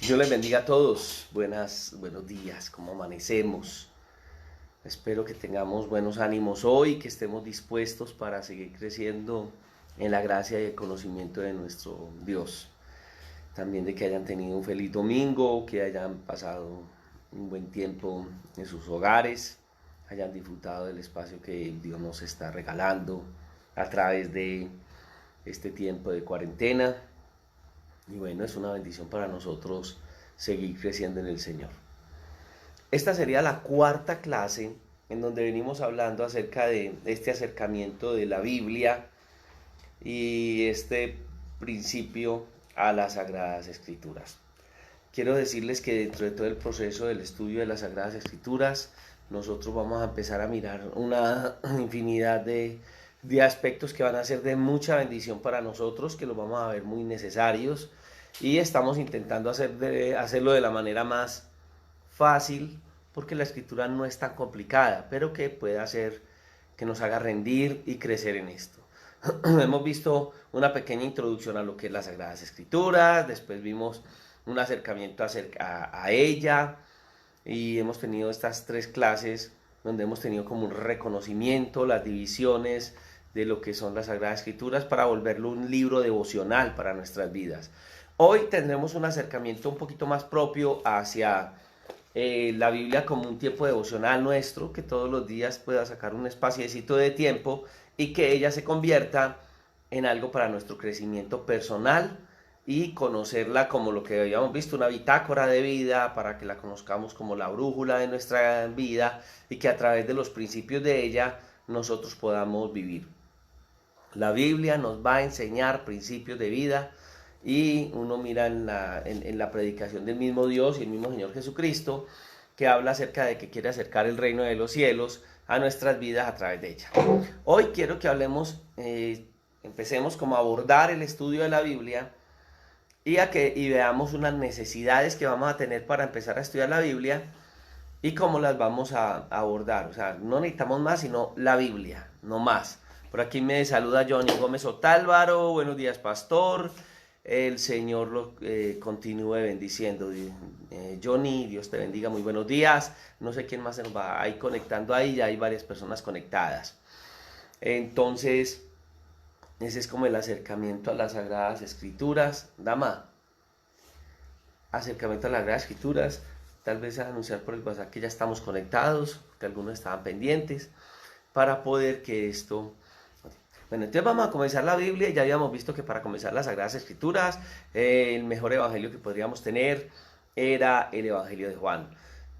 Dios les bendiga a todos. Buenos días, ¿cómo amanecemos? Espero que tengamos buenos ánimos hoy, que estemos dispuestos para seguir creciendo en la gracia y el conocimiento de nuestro Dios. También de que hayan tenido un feliz domingo, que hayan pasado un buen tiempo en sus hogares, hayan disfrutado del espacio que Dios nos está regalando a través de este tiempo de cuarentena. Y bueno, es una bendición para nosotros seguir creciendo en el Señor. Esta sería la cuarta clase en donde venimos hablando acerca de este acercamiento de la Biblia y este principio a las Sagradas Escrituras. Quiero decirles que dentro de todo el proceso del estudio de las Sagradas Escrituras, nosotros vamos a empezar a mirar una infinidad de aspectos que van a ser de mucha bendición para nosotros, que los vamos a ver muy necesarios, y estamos intentando hacerlo de la manera más fácil, porque la escritura no es tan complicada, pero que puede hacer que nos haga rendir y crecer en esto. Hemos visto una pequeña introducción a lo que es las Sagradas Escrituras, después vimos un acercamiento a ella, y hemos tenido estas tres clases donde hemos tenido como un reconocimiento, las divisiones de lo que son las Sagradas Escrituras para volverlo un libro devocional para nuestras vidas. Hoy tendremos un acercamiento un poquito más propio hacia la Biblia como un tiempo devocional nuestro, que todos los días pueda sacar un espaciecito de tiempo y que ella se convierta en algo para nuestro crecimiento personal y conocerla como lo que habíamos visto, una bitácora de vida, para que la conozcamos como la brújula de nuestra vida y que a través de los principios de ella nosotros podamos vivir. La Biblia nos va a enseñar principios de vida y uno mira en la predicación del mismo Dios y el mismo Señor Jesucristo, que habla acerca de que quiere acercar el reino de los cielos a nuestras vidas a través de ella. Hoy quiero que empecemos como a abordar el estudio de la Biblia y veamos unas necesidades que vamos a tener para empezar a estudiar la Biblia y cómo las vamos a abordar. O sea, no necesitamos más, sino la Biblia, no más. Por aquí me saluda Johnny Gómez Otálvaro. Buenos días, pastor. El Señor lo continúe bendiciendo. Johnny, Dios te bendiga, muy buenos días. No sé quién más se nos va a ir conectando ahí, ya hay varias personas conectadas. Entonces, ese es como el acercamiento a las Sagradas Escrituras. Dama, acercamiento a las Sagradas Escrituras. Tal vez anunciar por el WhatsApp que ya estamos conectados, que algunos estaban pendientes, para poder que esto... Bueno, entonces vamos a comenzar la Biblia. Ya habíamos visto que para comenzar las Sagradas Escrituras, el mejor evangelio que podríamos tener era el Evangelio de Juan.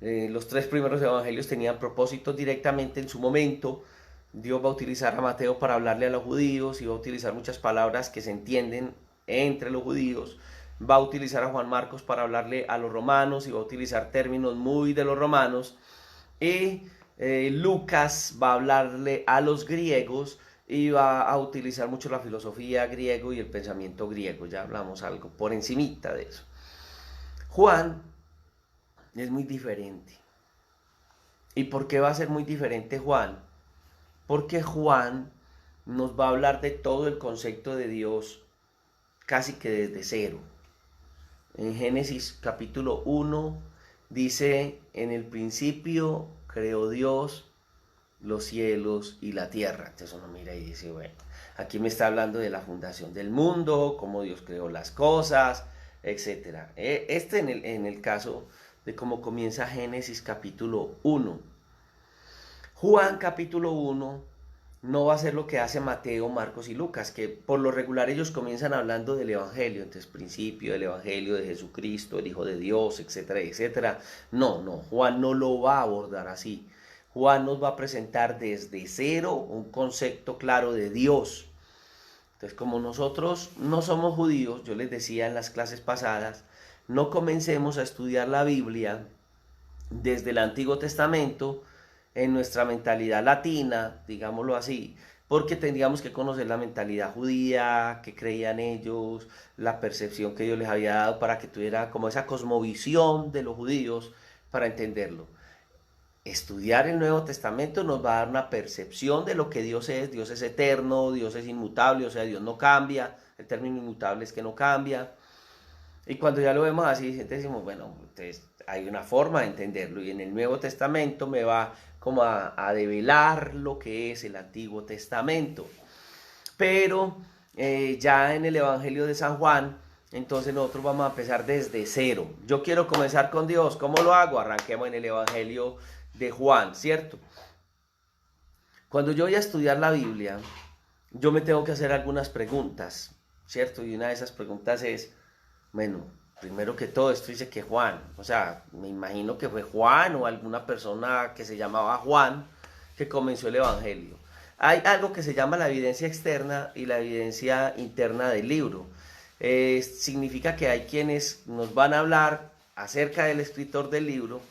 Los tres primeros evangelios tenían propósitos directamente en su momento. Dios va a utilizar a Mateo para hablarle a los judíos y va a utilizar muchas palabras que se entienden entre los judíos. Va a utilizar a Juan Marcos para hablarle a los romanos y va a utilizar términos muy de los romanos. Y Lucas va a hablarle a los griegos y va a utilizar mucho la filosofía griego y el pensamiento griego. Ya hablamos algo por encimita de eso. Juan es muy diferente. ¿Y por qué va a ser muy diferente Juan? Porque Juan nos va a hablar de todo el concepto de Dios casi que desde cero. En Génesis capítulo 1 dice: en el principio creó Dios los cielos y la tierra. Entonces uno mira y dice, bueno, aquí me está hablando de la fundación del mundo, cómo Dios creó las cosas, etc. En el caso de cómo comienza Génesis capítulo 1. Juan capítulo 1 no va a ser lo que hace Mateo, Marcos y Lucas, que por lo regular ellos comienzan hablando del Evangelio, entonces principio del Evangelio de Jesucristo, el Hijo de Dios, etcétera, etcétera. No, Juan no lo va a abordar así. Juan nos va a presentar desde cero un concepto claro de Dios. Entonces, como nosotros no somos judíos, yo les decía en las clases pasadas, no comencemos a estudiar la Biblia desde el Antiguo Testamento en nuestra mentalidad latina, digámoslo así, porque tendríamos que conocer la mentalidad judía, qué creían ellos, la percepción que Dios les había dado para que tuviera como esa cosmovisión de los judíos para entenderlo. Estudiar el Nuevo Testamento nos va a dar una percepción de lo que Dios es eterno, Dios es inmutable, o sea, Dios no cambia, el término inmutable es que no cambia, Y cuando ya lo vemos así, entonces decimos, bueno, entonces hay una forma de entenderlo. Y en el Nuevo Testamento me va como a develar lo que es el Antiguo Testamento. Pero ya en el Evangelio de San Juan, entonces nosotros vamos a empezar desde cero. Yo quiero comenzar con Dios. ¿Cómo lo hago? Arranquemos en el Evangelio de Juan, ¿cierto? Cuando yo voy a estudiar la Biblia, yo me tengo que hacer algunas preguntas, ¿cierto? Y una de esas preguntas es, bueno, primero que todo, esto dice que Juan, o sea, me imagino que fue Juan o alguna persona que se llamaba Juan que comenzó el Evangelio. Hay algo que se llama la evidencia externa y la evidencia interna del libro. Significa que hay quienes nos van a hablar acerca del escritor del libro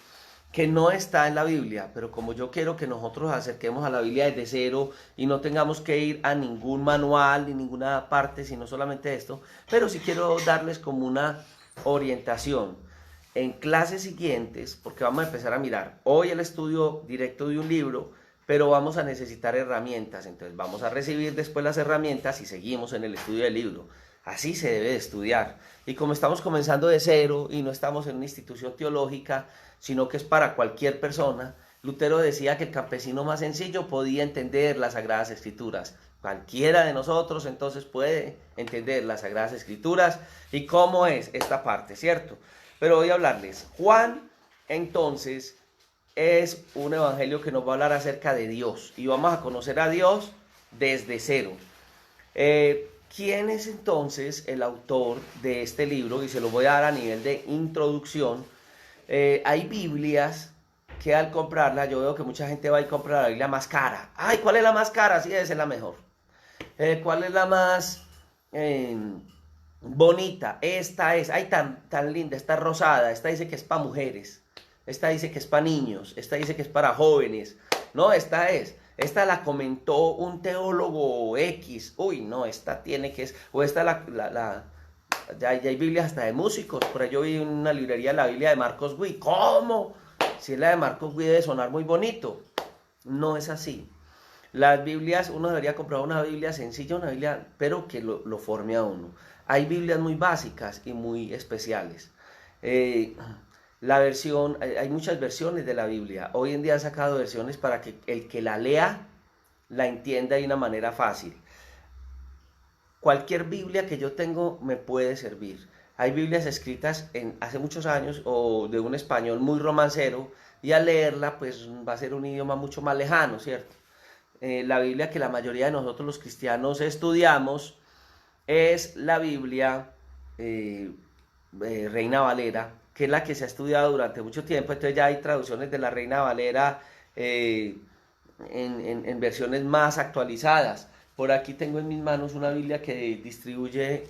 que no está en la Biblia, pero como yo quiero que nosotros acerquemos a la Biblia desde cero y no tengamos que ir a ningún manual ni ninguna parte, sino solamente esto, pero sí quiero darles como una orientación en clases siguientes, porque vamos a empezar a mirar hoy el estudio directo de un libro, pero vamos a necesitar herramientas, entonces vamos a recibir después las herramientas y seguimos en el estudio del libro. Así se debe de estudiar. Y como estamos comenzando de cero y no estamos en una institución teológica, sino que es para cualquier persona, Lutero decía que el campesino más sencillo podía entender las Sagradas Escrituras. Cualquiera de nosotros entonces puede entender las Sagradas Escrituras y cómo es esta parte, ¿cierto? Pero voy a hablarles. Juan, entonces, es un evangelio que nos va a hablar acerca de Dios y vamos a conocer a Dios desde cero. ¿Quién es entonces el autor de este libro? Y se lo voy a dar a nivel de introducción. Hay Biblias que al comprarla, yo veo que mucha gente va y compra la Biblia más cara. Ay, ¿cuál es la más cara? Sí, esa es la mejor. ¿Cuál es la más bonita? Esta es, ay, tan linda, está rosada. Esta dice que es para mujeres. Esta dice que es para niños. Esta dice que es para jóvenes. No, esta es. Esta la comentó un teólogo X. Uy, no, esta tiene que es. O esta ya hay Biblias hasta de músicos. Por ahí yo vi en una librería la Biblia de Marcos Witt. ¿Cómo? Si es la de Marcos Witt debe sonar muy bonito. No es así. Las Biblias, uno debería comprar una Biblia sencilla, una Biblia, pero que lo forme a uno. Hay Biblias muy básicas y muy especiales. La versión, hay muchas versiones de la Biblia. Hoy en día han sacado versiones para que el que la lea la entienda de una manera fácil. Cualquier Biblia que yo tengo me puede servir. Hay Biblias escritas hace muchos años o de un español muy romancero y al leerla pues va a ser un idioma mucho más lejano, ¿cierto? La Biblia que la mayoría de nosotros los cristianos estudiamos es la Biblia Reina Valera, que es la que se ha estudiado durante mucho tiempo. Entonces ya hay traducciones de la Reina Valera en versiones más actualizadas. Por aquí tengo en mis manos una Biblia que distribuye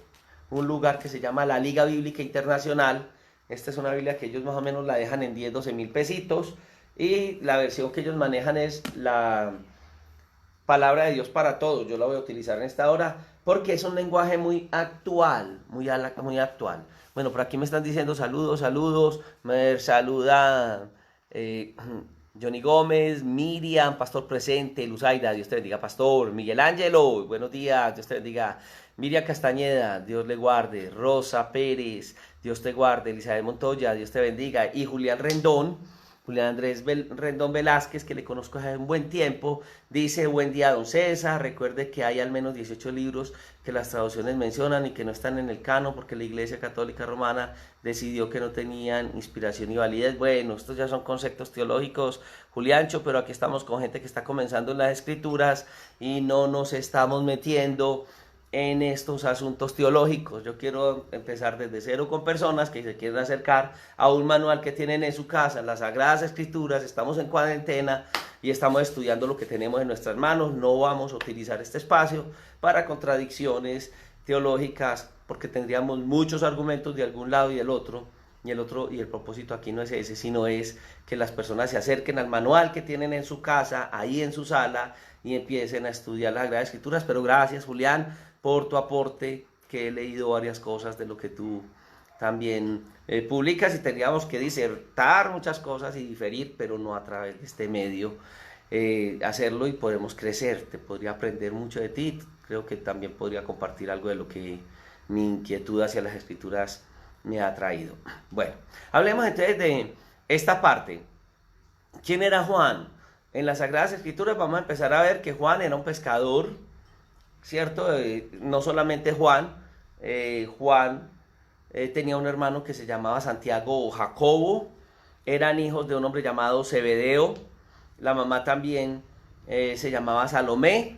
un lugar que se llama la Liga Bíblica Internacional. Esta es una Biblia que ellos más o menos la dejan en 10, 12 mil pesitos. Y la versión que ellos manejan es la Palabra de Dios para Todos. Yo la voy a utilizar en esta hora porque es un lenguaje muy actual, muy actual. Bueno, por aquí me están diciendo saludos, saludos. Me saluda Johnny Gómez, Miriam, Pastor presente, Luzaida, Dios te bendiga, Pastor. Miguel Ángelo, buenos días, Dios te bendiga. Miriam Castañeda, Dios le guarde. Rosa Pérez, Dios te guarde. Elizabeth Montoya, Dios te bendiga. Y Julián Rendón, Julián Andrés Rendón Velázquez, que le conozco hace un buen tiempo, dice: buen día, don César, recuerde que hay al menos 18 libros que las traducciones mencionan y que no están en el canon porque la Iglesia Católica Romana decidió que no tenían inspiración y validez. Bueno, estos ya son conceptos teológicos, Juliancho, pero aquí estamos con gente que está comenzando en las escrituras y no nos estamos metiendo en estos asuntos teológicos. Yo quiero empezar desde cero con personas que se quieren acercar a un manual que tienen en su casa, las Sagradas Escrituras. Estamos en cuarentena y estamos estudiando lo que tenemos en nuestras manos. No vamos a utilizar este espacio para contradicciones teológicas porque tendríamos muchos argumentos de algún lado y del otro. Y el propósito aquí no es ese, sino es que las personas se acerquen al manual que tienen en su casa, ahí en su sala, y empiecen a estudiar las Sagradas Escrituras. Pero gracias, Julián, por tu aporte, que he leído varias cosas de lo que tú también publicas, y tendríamos que disertar muchas cosas y diferir, pero no a través de este medio, hacerlo y podemos crecer. Te podría aprender mucho de ti, creo que también podría compartir algo de lo que mi inquietud hacia las escrituras me ha traído. Bueno, hablemos entonces de esta parte. ¿Quién era Juan? En las Sagradas Escrituras vamos a empezar a ver que Juan era un pescador, ¿cierto? No solamente Juan, Juan tenía un hermano que se llamaba Santiago o Jacobo, eran hijos de un hombre llamado Zebedeo, la mamá también se llamaba Salomé.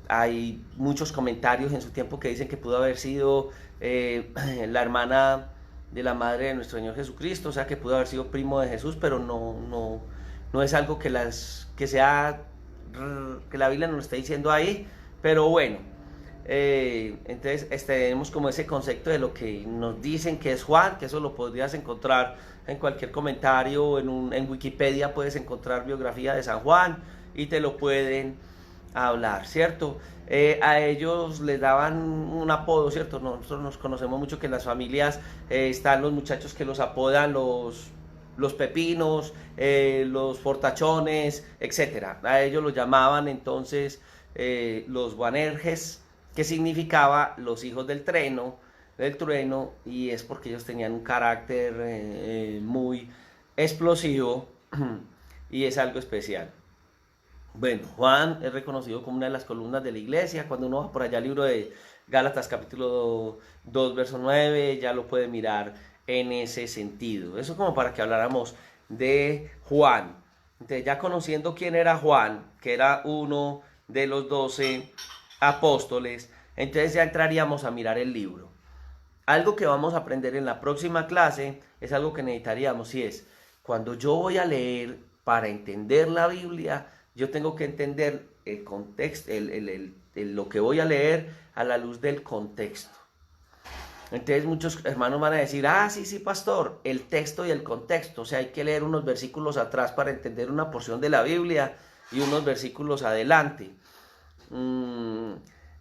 Hay muchos comentarios en su tiempo que dicen que pudo haber sido la hermana de la madre de nuestro Señor Jesucristo, o sea que pudo haber sido primo de Jesús, pero no es algo que que la Biblia nos esté diciendo ahí, pero bueno, entonces tenemos como ese concepto de lo que nos dicen que es Juan, que eso lo podrías encontrar en cualquier comentario, en Wikipedia puedes encontrar biografía de San Juan y te lo pueden hablar, ¿cierto? A ellos les daban un apodo, ¿cierto? Nosotros nos conocemos mucho que en las familias están los muchachos que los apodan los pepinos, los fortachones, etcétera. A ellos los llamaban entonces los Boanerges, que significaba los hijos del trueno, y es porque ellos tenían un carácter muy explosivo y es algo especial. Bueno, Juan es reconocido como una de las columnas de la iglesia. Cuando uno va por allá al libro de Gálatas capítulo 2 verso 9, ya lo puede mirar en ese sentido. Eso como para que habláramos de Juan. Entonces, ya conociendo quién era Juan, que era uno de los 12 apóstoles, entonces ya entraríamos a mirar el libro. Algo que vamos a aprender en la próxima clase es algo que necesitaríamos, y es, cuando yo voy a leer para entender la Biblia, yo tengo que entender el contexto, lo que voy a leer a la luz del contexto. Entonces muchos hermanos van a decir, sí, pastor, el texto y el contexto. O sea, hay que leer unos versículos atrás para entender una porción de la Biblia y unos versículos adelante.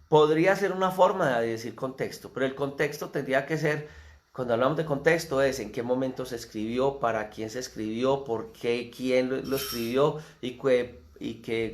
Podría ser una forma de decir contexto, pero el contexto tendría que ser, cuando hablamos de contexto, es en qué momento se escribió, para quién se escribió, por qué, quién lo escribió y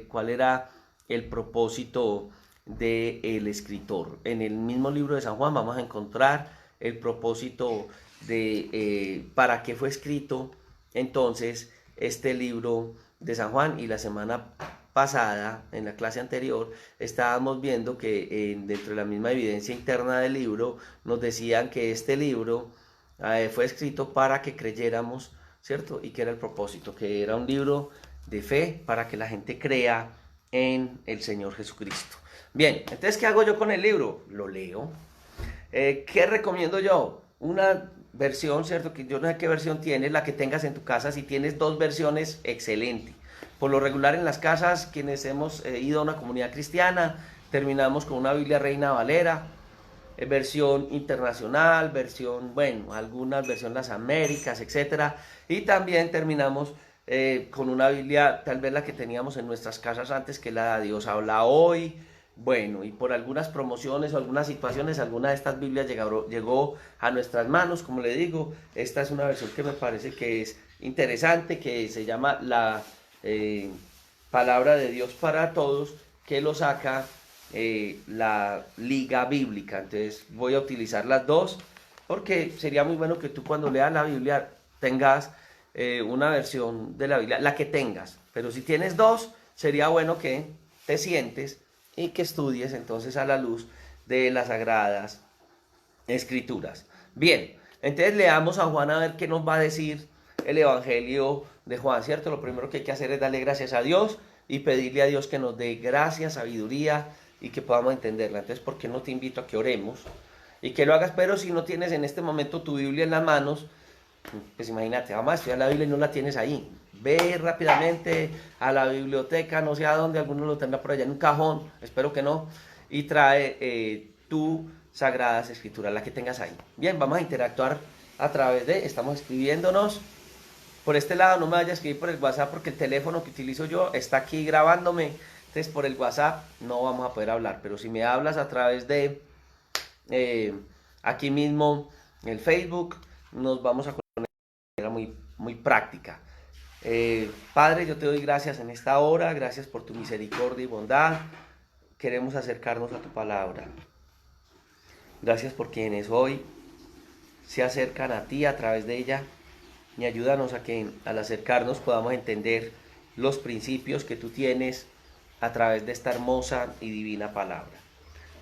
cuál era el propósito del escritor. En el mismo libro de San Juan vamos a encontrar el propósito de para qué fue escrito entonces este libro de San Juan. Y la semana pasada, en la clase anterior, estábamos viendo que dentro de la misma evidencia interna del libro nos decían que este libro fue escrito para que creyéramos, ¿cierto? Y que era el propósito, que era un libro de fe para que la gente crea en el Señor Jesucristo. Bien, entonces, ¿qué hago yo con el libro? Lo leo. ¿Qué recomiendo yo? Una versión, ¿cierto? Que yo no sé qué versión tienes, la que tengas en tu casa. Si tienes dos versiones, excelente. Por lo regular en las casas, quienes hemos ido a una comunidad cristiana, terminamos con una Biblia Reina Valera, versión internacional, algunas versión Las Américas, etcétera. Y también terminamos con una Biblia, tal vez la que teníamos en nuestras casas antes, que la de Dios habla hoy. Bueno, y por algunas promociones o algunas situaciones, alguna de estas Biblias llegó a nuestras manos. Como le digo, esta es una versión que me parece que es interesante, que se llama la Palabra de Dios para Todos, que lo saca la Liga Bíblica. Entonces voy a utilizar las dos, porque sería muy bueno que tú, cuando leas la Biblia, tengas una versión de la Biblia, la que tengas. Pero si tienes dos, sería bueno que te sientes y que estudies entonces a la luz de las Sagradas Escrituras. Bien, entonces leamos a Juan a ver qué nos va a decir el Evangelio de Juan, ¿cierto? Lo primero que hay que hacer es darle gracias a Dios y pedirle a Dios que nos dé gracia, sabiduría y que podamos entenderla. Entonces, ¿por qué no te invito a que oremos y que lo hagas? Pero si no tienes en este momento tu Biblia en las manos, pues imagínate, vamos a estudiar la Biblia y no la tienes ahí. Ve rápidamente a la biblioteca, no sé a dónde, alguno lo tendrá por allá en un cajón, espero que no, y trae tu Sagradas Escrituras, la que tengas ahí. Bien, vamos a interactuar a través estamos escribiéndonos. Por este lado no me vaya a escribir por el WhatsApp, porque el teléfono que utilizo yo está aquí grabándome. Entonces por el WhatsApp no vamos a poder hablar, pero si me hablas a través de aquí mismo el Facebook, nos vamos a conectar de manera muy práctica. Padre, yo te doy gracias en esta hora, gracias por tu misericordia y bondad. Queremos acercarnos a tu palabra. Gracias por quienes hoy se acercan a ti a través de ella y ayúdanos a que al acercarnos podamos entender los principios que tú tienes a través de esta hermosa y divina palabra.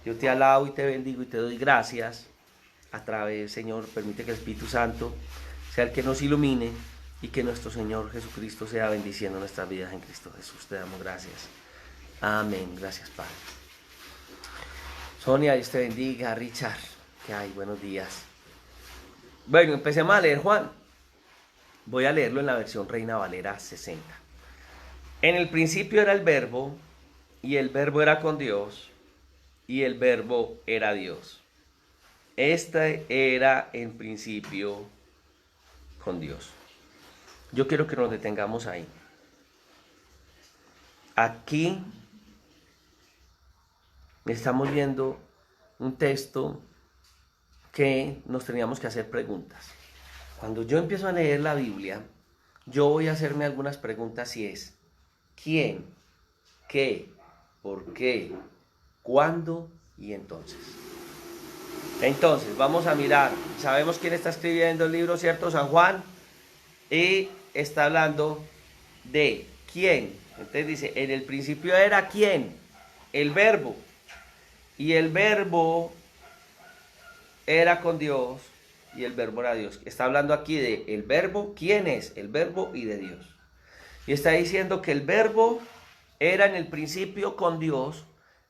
Yo te alabo y te bendigo y te doy gracias a través, Señor, permite que el Espíritu Santo sea el que nos ilumine y que nuestro Señor Jesucristo sea bendiciendo nuestras vidas en Cristo Jesús. Te damos gracias. Amén. Gracias, Padre. Sonia, Dios te bendiga. Richard, ¿qué hay? Buenos días. Bueno, empecemos a leer Juan. Voy a leerlo en la versión Reina Valera 60. En el principio era el Verbo, y el Verbo era con Dios, y el Verbo era Dios. Este era en principio con Dios. Yo quiero que nos detengamos ahí. Aquí estamos viendo un texto que nos teníamos que hacer preguntas. Cuando yo empiezo a leer la Biblia, yo voy a hacerme algunas preguntas y es: ¿quién? ¿Qué? ¿Por qué? ¿Cuándo? Y entonces. Entonces, vamos a mirar. Sabemos quién está escribiendo el libro, ¿cierto? San Juan. Y está hablando de quién. Entonces dice, en el principio era ¿quién? El Verbo. Y el Verbo era con Dios y el Verbo era Dios. Está hablando aquí de el Verbo, ¿quién es? El Verbo y de Dios. Y está diciendo que el Verbo era en el principio con Dios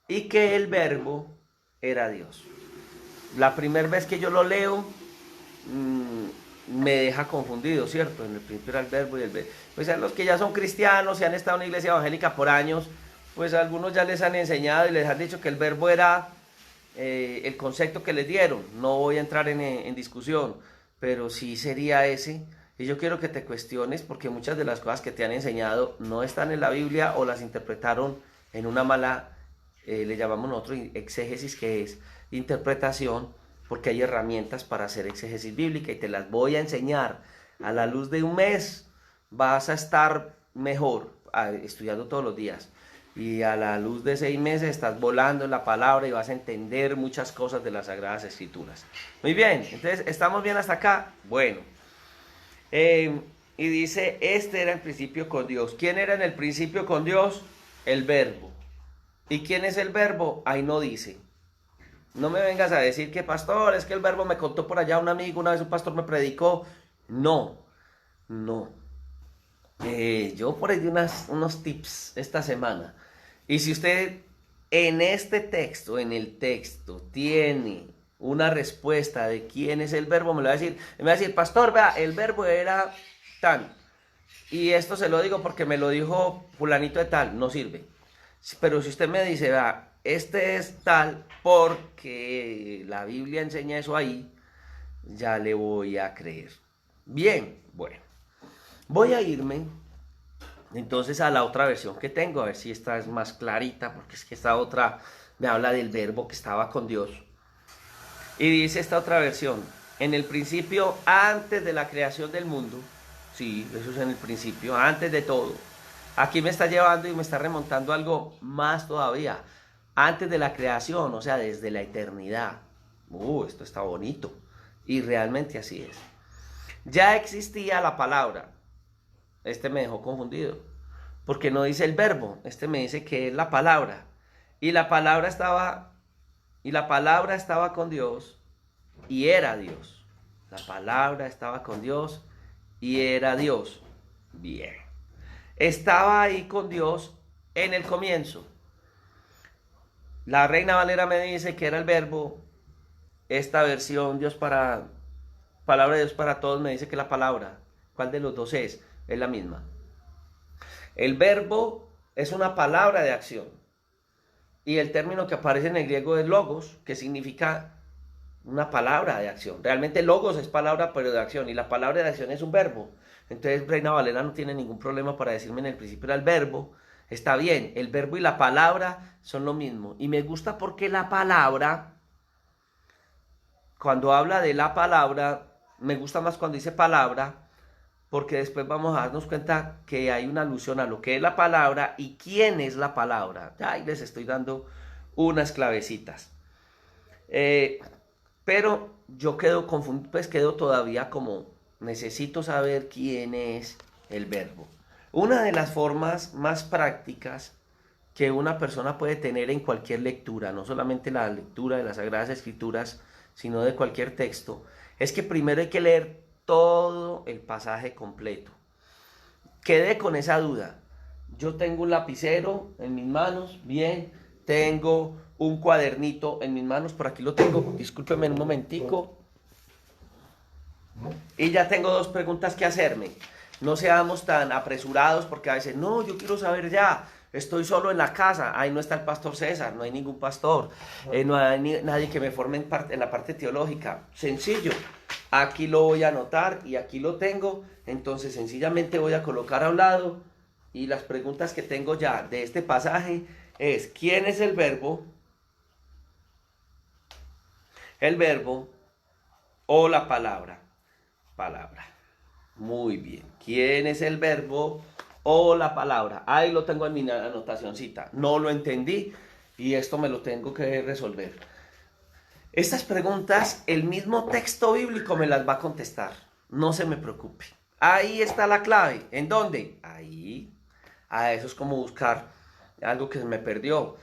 y que el Verbo era Dios. La primera vez que yo lo leo, me deja confundido, ¿cierto? En el principio era el Verbo y el Verbo. Pues a los que ya son cristianos y han estado en una iglesia evangélica por años, pues a algunos ya les han enseñado y les han dicho que el Verbo era el concepto que les dieron. No voy a entrar en discusión, pero sí sería ese. Y yo quiero que te cuestiones, porque muchas de las cosas que te han enseñado no están en la Biblia o las interpretaron en una mala, le llamamos nosotros exégesis, que es interpretación, porque hay herramientas para hacer exégesis bíblica y te las voy a enseñar. A la luz de un mes vas a estar mejor estudiando todos los días. Y a la luz de 6 meses estás volando en la palabra y vas a entender muchas cosas de las Sagradas Escrituras. Muy bien, entonces, ¿estamos bien hasta acá? Bueno. Y dice, este era el principio con Dios. ¿Quién era en el principio con Dios? El Verbo. ¿Y quién es el Verbo? Ahí no dice. No me vengas a decir que, pastor, es que el Verbo me contó por allá un amigo, una vez un pastor me predicó. No, no. Yo por ahí di unos tips esta semana. Y si usted en este texto, en el texto, tiene una respuesta de quién es el Verbo, me lo va a decir. Me va a decir, pastor, vea, el Verbo era tal. Y esto se lo digo porque me lo dijo fulanito de tal, no sirve. Pero si usted me dice, vea, este es tal porque la Biblia enseña eso ahí, ya le voy a creer. Bien, bueno. Voy a irme entonces a la otra versión que tengo, a ver si esta es más clarita, porque es que esta otra me habla del Verbo que estaba con Dios. Y dice esta otra versión, en el principio, antes de la creación del mundo, sí, eso es en el principio, antes de todo. Aquí me está llevando y me está remontando algo más todavía, antes de la creación, o sea, desde la eternidad. Esto está bonito, y realmente así es. Ya existía la palabra. Este me dejó confundido, porque no dice el Verbo, este me dice que es la palabra. Y la palabra estaba con Dios y era Dios. La palabra estaba con Dios y era Dios. Bien. Estaba ahí con Dios en el comienzo. La Reina Valera me dice que era el Verbo. Esta versión, Palabra de Dios para Todos, me dice que la palabra. ¿Cuál de los dos es? Es la misma. El Verbo es una palabra de acción. Y el término que aparece en el griego es logos, que significa una palabra de acción. Realmente logos es palabra, pero de acción. Y la palabra de acción es un verbo. Entonces Reina Valera no tiene ningún problema para decirme en el principio era el verbo. Está bien, el verbo y la palabra son lo mismo. Y me gusta porque la palabra, cuando habla de la palabra, me gusta más cuando dice palabra, porque después vamos a darnos cuenta que hay una alusión a lo que es la palabra y quién es la palabra. Ahí les estoy dando unas clavecitas. Pero yo quedo confundido, pues quedo todavía como, necesito saber quién es el verbo. Una de las formas más prácticas que una persona puede tener en cualquier lectura, no solamente la lectura de las Sagradas Escrituras, sino de cualquier texto, es que primero hay que leer todo el pasaje completo. Quedé con esa duda. Yo tengo un lapicero en mis manos, bien, tengo un cuadernito en mis manos, por aquí lo tengo, discúlpeme un momentico, y ya tengo dos preguntas que hacerme. No seamos tan apresurados porque a veces, no, yo quiero saber ya, estoy solo en la casa, ahí no está el pastor César, no hay ningún pastor, no hay nadie que me forme en la parte teológica. Sencillo, aquí lo voy a anotar y aquí lo tengo, entonces sencillamente voy a colocar a un lado y las preguntas que tengo ya de este pasaje es, ¿quién es el verbo? El verbo o la palabra. Palabra. Muy bien. ¿Quién es el verbo o la palabra? Ahí lo tengo en mi anotacioncita. No lo entendí y esto me lo tengo que resolver. Estas preguntas, el mismo texto bíblico me las va a contestar. No se me preocupe. Ahí está la clave. ¿En dónde? Ahí. Eso es como buscar algo que se me perdió.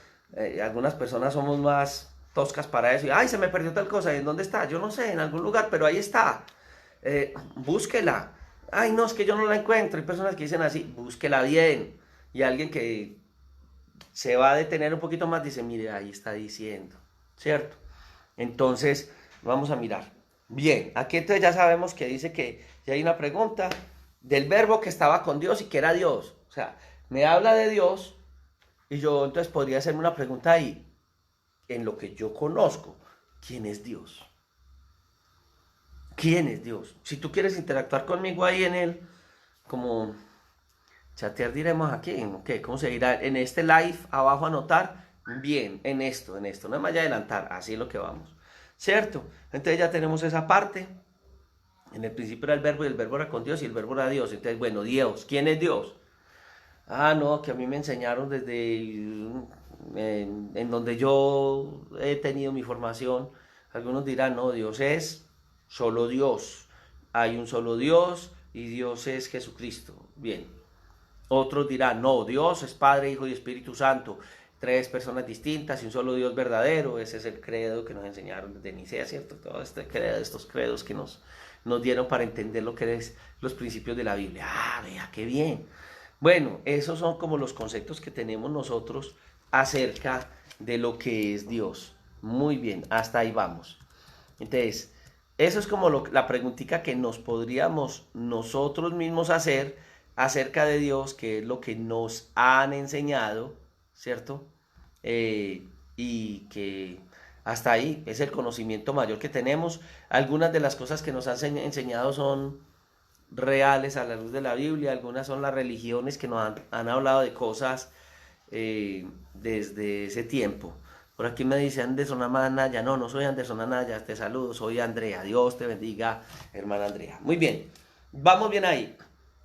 Algunas personas somos más toscas para eso. Ay, se me perdió tal cosa. ¿En dónde está? Yo no sé, en algún lugar, pero ahí está. Búsquela. Ay, no, es que yo no la encuentro. Hay personas que dicen así, búsquela bien. Y alguien que se va a detener un poquito más dice, mire, ahí está diciendo, ¿cierto? Entonces, vamos a mirar. Bien, aquí entonces ya sabemos que dice que ya hay una pregunta del verbo que estaba con Dios y que era Dios. O sea, me habla de Dios y yo entonces podría hacerme una pregunta ahí, en lo que yo conozco, ¿quién es Dios? ¿Quién es Dios? Si tú quieres interactuar conmigo ahí en él, como chatear diremos aquí, ¿qué? ¿Cómo se dirá? En este live, abajo anotar, bien, en esto, no me vaya a adelantar, así es lo que vamos, ¿cierto? Entonces ya tenemos esa parte, en el principio era el verbo y el verbo era con Dios y el verbo era Dios, entonces bueno, Dios, ¿quién es Dios? Ah, no, que a mí me enseñaron desde en donde yo he tenido mi formación, algunos dirán, no, Dios es solo Dios, hay un solo Dios y Dios es Jesucristo, bien. Otros dirán, no, Dios es Padre, Hijo y Espíritu Santo, tres personas distintas y un solo Dios verdadero. Ese es el credo que nos enseñaron desde Nicea, ¿cierto? Todo este credo, estos credos que nos dieron para entender lo que es los principios de la Biblia. Ah, vea, qué bien. Bueno, esos son como los conceptos que tenemos nosotros acerca de lo que es Dios. Muy bien, hasta ahí vamos. Entonces, eso es como la preguntita que nos podríamos nosotros mismos hacer acerca de Dios, que es lo que nos han enseñado, ¿cierto? Y que hasta ahí es el conocimiento mayor que tenemos. Algunas de las cosas que nos han enseñado son reales a la luz de la Biblia, algunas son las religiones que nos han hablado de cosas desde ese tiempo. Por aquí me dice Anderson Anaya, no soy Anderson Anaya, te saludo, soy Andrea, Dios te bendiga, hermana Andrea. Muy bien, vamos bien ahí,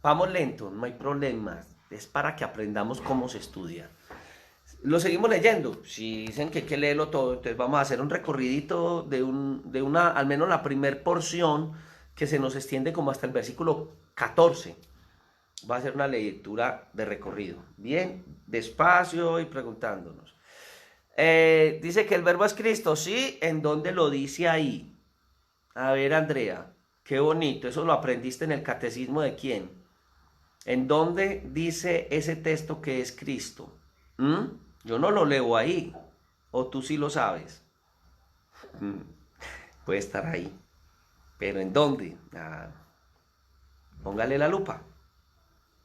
vamos lento, no hay problemas, es para que aprendamos cómo se estudia. Lo seguimos leyendo, si dicen que hay que leerlo todo, entonces vamos a hacer un recorridito de una, al menos la primer porción, que se nos extiende como hasta el versículo 14. Va a ser una lectura de recorrido. Bien, despacio y preguntándonos. Dice que el verbo es Cristo, ¿sí? ¿En dónde lo dice ahí? A ver, Andrea, qué bonito. ¿Eso lo aprendiste en el catecismo de quién? ¿En dónde dice ese texto que es Cristo? Yo no lo leo ahí. ¿O tú sí lo sabes? Puede estar ahí. ¿Pero en dónde? Póngale la lupa.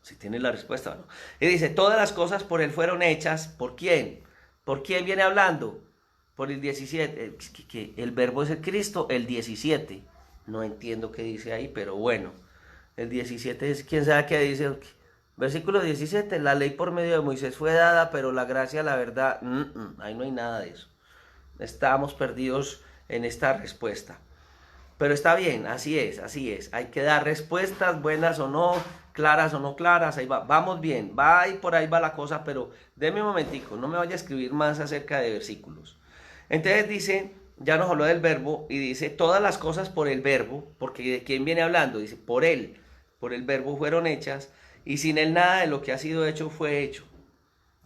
Si tiene la respuesta o no. Y dice, todas las cosas por él fueron hechas. ¿Por quién? ¿Por quién viene hablando? Por el 17. El verbo es el Cristo, el 17. No entiendo qué dice ahí, pero bueno. El 17 es, ¿quién sabe qué dice? Versículo 17, la ley por medio de Moisés fue dada, pero la gracia, la verdad, ahí no hay nada de eso. Estamos perdidos en esta respuesta. Pero está bien, así es. Hay que dar respuestas, buenas o no, claras o no claras. Ahí va, vamos bien, va y por ahí va la cosa, pero déme un momentico, no me vaya a escribir más acerca de versículos. Entonces dice ya nos habló del verbo y dice todas las cosas por el verbo, porque ¿de quién viene hablando? Dice por él, por el verbo fueron hechas y sin él nada de lo que ha sido hecho fue hecho.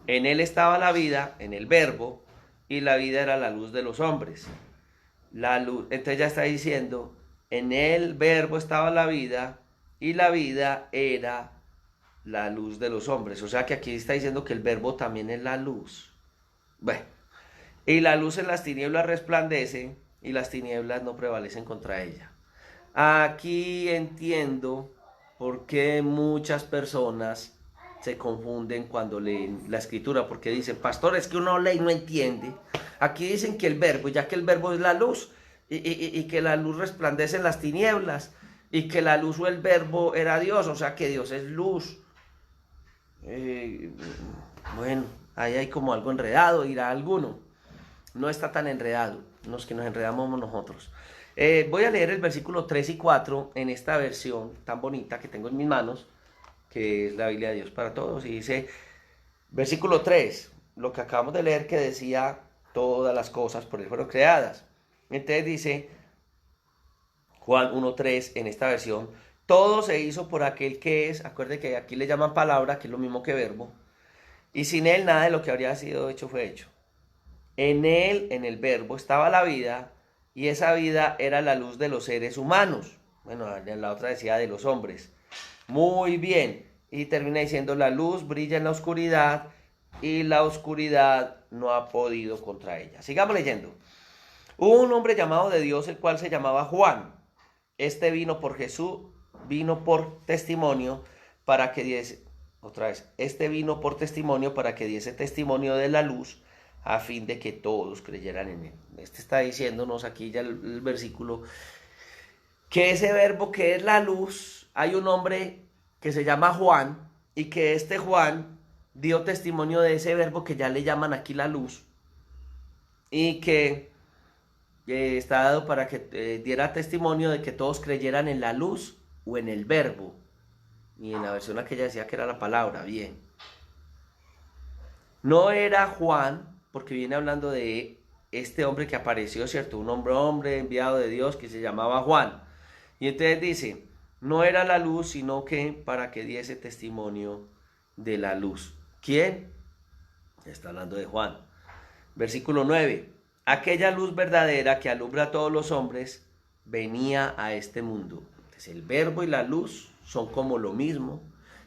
En él estaba la vida, en el verbo, y la vida era la luz de los hombres. La luz, entonces ya está diciendo, en el verbo estaba la vida y la vida era la luz de los hombres. O sea que aquí está diciendo que el verbo también es la luz. Bueno, y la luz en las tinieblas resplandece y las tinieblas no prevalecen contra ella. Aquí entiendo por qué muchas personas se confunden cuando leen la escritura, porque dicen, pastor, es que uno lee y no entiende. Aquí dicen que el verbo, ya que el verbo es la luz, y que la luz resplandece en las tinieblas, y que la luz o el verbo era Dios, o sea que Dios es luz. Bueno, ahí hay como algo enredado, dirá alguno. No está tan enredado, los que nos enredamos nosotros. Voy a leer el versículo 3 y 4 en esta versión tan bonita que tengo en mis manos, que es la Biblia de Dios para todos, y dice, versículo 3, lo que acabamos de leer que decía, todas las cosas por él fueron creadas. Entonces dice, Juan 1:3 en esta versión, todo se hizo por aquel que es, acuérdense que aquí le llaman palabra, que es lo mismo que verbo, y sin él nada de lo que habría sido hecho fue hecho. En él, en el verbo, estaba la vida, y esa vida era la luz de los seres humanos. Bueno, en la otra decía de los hombres. Muy bien. Y termina diciendo, la luz brilla en la oscuridad, y la oscuridad no ha podido contra ella. Sigamos leyendo. Hubo un hombre llamado de Dios, el cual se llamaba Juan. Este vino por Jesús, vino por testimonio para que diese, otra vez, este vino por testimonio para que diese testimonio de la luz, a fin de que todos creyeran en él. Este está diciéndonos aquí ya el versículo, que ese verbo que es la luz, hay un hombre que se llama Juan, y que este Juan dio testimonio de ese verbo que ya le llaman aquí la luz, y que está dado para que diera testimonio de que todos creyeran en la luz o en el verbo. Y en la versión aquella decía que era la palabra, bien. No era Juan, porque viene hablando de este hombre que apareció, ¿cierto? Un hombre enviado de Dios que se llamaba Juan. Y entonces dice, no era la luz, sino que para que diese testimonio de la luz. ¿Quién? Está hablando de Juan. Versículo 9. Aquella luz verdadera que alumbra a todos los hombres venía a este mundo. Entonces el verbo y la luz son como lo mismo.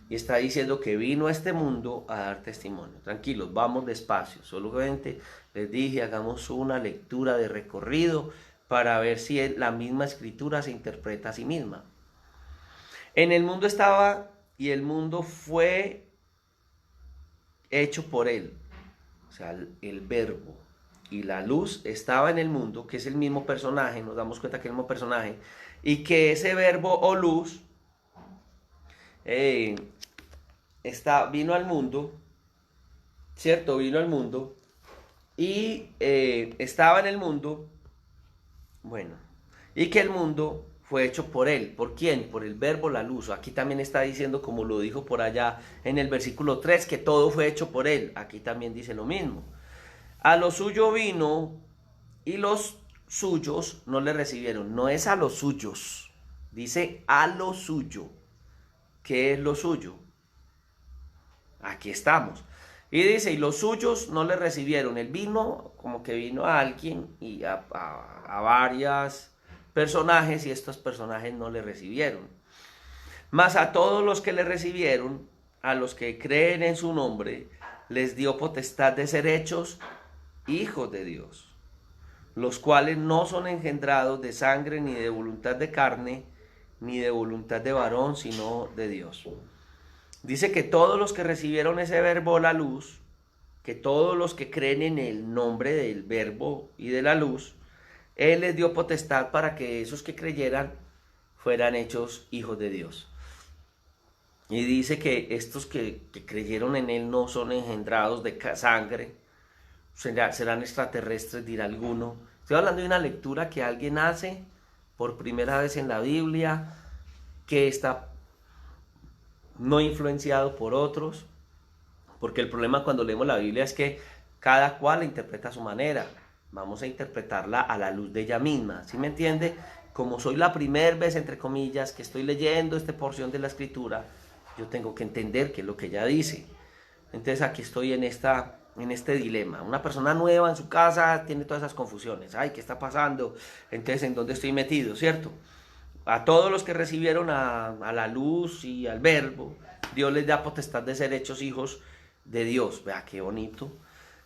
Y está diciendo que vino a este mundo a dar testimonio. Tranquilos, vamos despacio. Solamente les dije, hagamos una lectura de recorrido para ver si la misma escritura se interpreta a sí misma. En el mundo estaba y el mundo fue hecho por él. O sea, el verbo y la luz estaba en el mundo, que es el mismo personaje, nos damos cuenta que es el mismo personaje, y que ese verbo o luz vino al mundo, ¿cierto? Vino al mundo y estaba en el mundo, bueno, y que el mundo fue hecho por él. ¿Por quién? Por el verbo, la luz. Aquí también está diciendo, como lo dijo por allá en el versículo 3, que todo fue hecho por él. Aquí también dice lo mismo. A lo suyo vino y los suyos no le recibieron. No es a los suyos, dice a lo suyo. ¿Qué es lo suyo? Aquí estamos. Y dice, y los suyos no le recibieron. Él vino, como que vino a alguien y a varias personajes, y estos personajes no le recibieron. Mas a todos los que le recibieron, a los que creen en su nombre, les dio potestad de ser hechos hijos de Dios, los cuales no son engendrados de sangre, ni de voluntad de carne, ni de voluntad de varón, sino de Dios. Dice que todos los que recibieron ese verbo, la luz, que todos los que creen en el nombre del verbo y de la luz, Él les dio potestad para que esos que creyeran fueran hechos hijos de Dios. Y dice que estos que creyeron en Él no son engendrados de sangre, serán extraterrestres, dirá alguno. Estoy hablando de una lectura que alguien hace por primera vez en la Biblia, que está no influenciado por otros, porque el problema cuando leemos la Biblia es que cada cual la interpreta a su manera. vamos a interpretarla a la luz de ella misma, ¿sí me entiende? Como soy la primera vez, entre comillas, que estoy leyendo esta porción de la escritura, yo tengo que entender qué es lo que ella dice. Entonces aquí estoy en este dilema. Una persona nueva en su casa tiene todas esas confusiones. Ay, ¿qué está pasando? Entonces, ¿en dónde estoy metido? ¿Cierto? A todos los que recibieron a la luz y al verbo, Dios les da potestad de ser hechos hijos de Dios. Vea, qué bonito.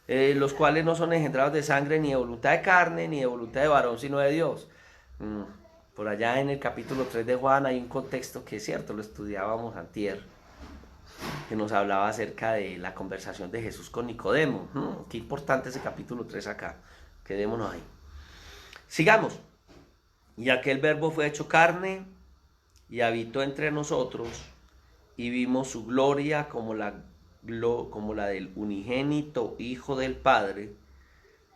Los cuales no son engendrados de sangre, ni de voluntad de carne, ni de voluntad de varón, sino de Dios. Por allá en el capítulo 3 de Juan hay un contexto que es cierto, lo estudiábamos antier, que nos hablaba acerca de la conversación de Jesús con Nicodemo. Qué importante ese capítulo 3 acá. Quedémonos ahí. Sigamos. Y aquel verbo fue hecho carne y habitó entre nosotros y vimos su gloria como la del unigénito Hijo del Padre,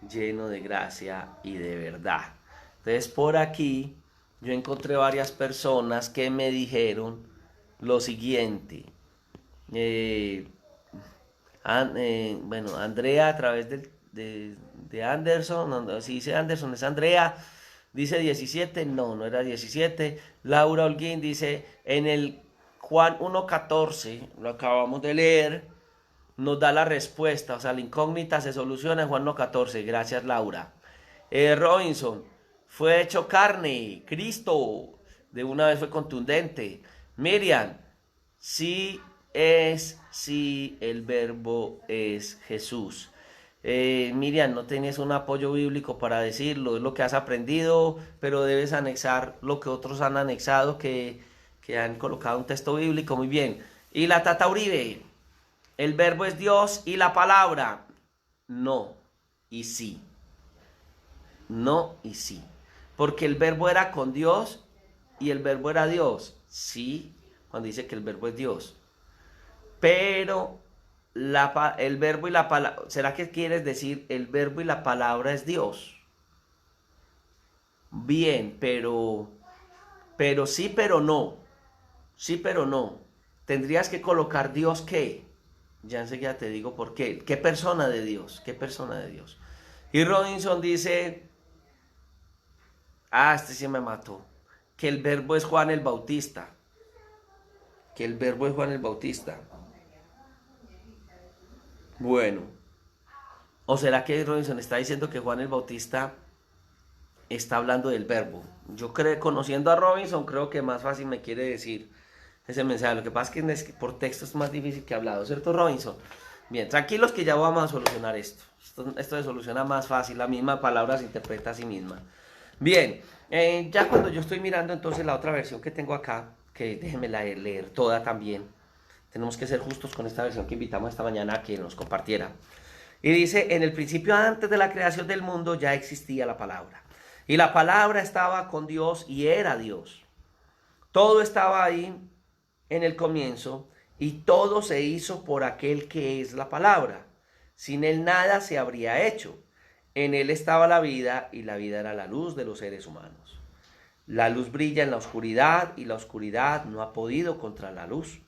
lleno de gracia y de verdad. Entonces por aquí yo encontré varias personas que me dijeron lo siguiente. Bueno, Andrea a través de Anderson, si dice Anderson es Andrea, dice 17, no era 17. Laura Holguín dice, en el Juan 1:14, lo acabamos de leer, nos da la respuesta, o sea, la incógnita se soluciona en Juan 1:14, gracias Laura. Robinson, fue hecho carne, Cristo, de una vez fue contundente. Miriam, sí el verbo es Jesús. Miriam, no tienes un apoyo bíblico para decirlo, es lo que has aprendido, pero debes anexar lo que otros han anexado, que han colocado un texto bíblico, muy bien. Y la Tata Uribe, el verbo es Dios y la palabra, no y sí. No y sí. Porque el verbo era con Dios y el verbo era Dios. Sí, cuando dice que el verbo es Dios. Pero el verbo y la palabra, ¿será que quieres decir el verbo y la palabra es Dios? Bien, pero sí, pero no. Sí, pero no. Tendrías que colocar Dios ¿qué? Ya enseguida te digo por qué. ¿Qué persona de Dios? ¿Qué persona de Dios? Y Robinson dice, este sí me mató, que el verbo es Juan el Bautista. Que el verbo es Juan el Bautista. Bueno, ¿o será que Robinson está diciendo que Juan el Bautista está hablando del verbo? Yo creo, conociendo a Robinson, creo que más fácil me quiere decir ese mensaje. Lo que pasa es que por texto es más difícil que hablado, ¿cierto, Robinson? Bien, tranquilos que ya vamos a solucionar esto. Esto se soluciona más fácil, la misma palabra se interpreta a sí misma. Bien, ya cuando yo estoy mirando entonces la otra versión que tengo acá, que déjenme leer toda también. Tenemos que ser justos con esta versión que invitamos esta mañana a que nos compartiera. Y dice, en el principio antes de la creación del mundo ya existía la palabra. Y la palabra estaba con Dios y era Dios. Todo estaba ahí en el comienzo y todo se hizo por aquel que es la palabra. Sin él nada se habría hecho. En él estaba la vida y la vida era la luz de los seres humanos. La luz brilla en la oscuridad y la oscuridad no ha podido contra la luz.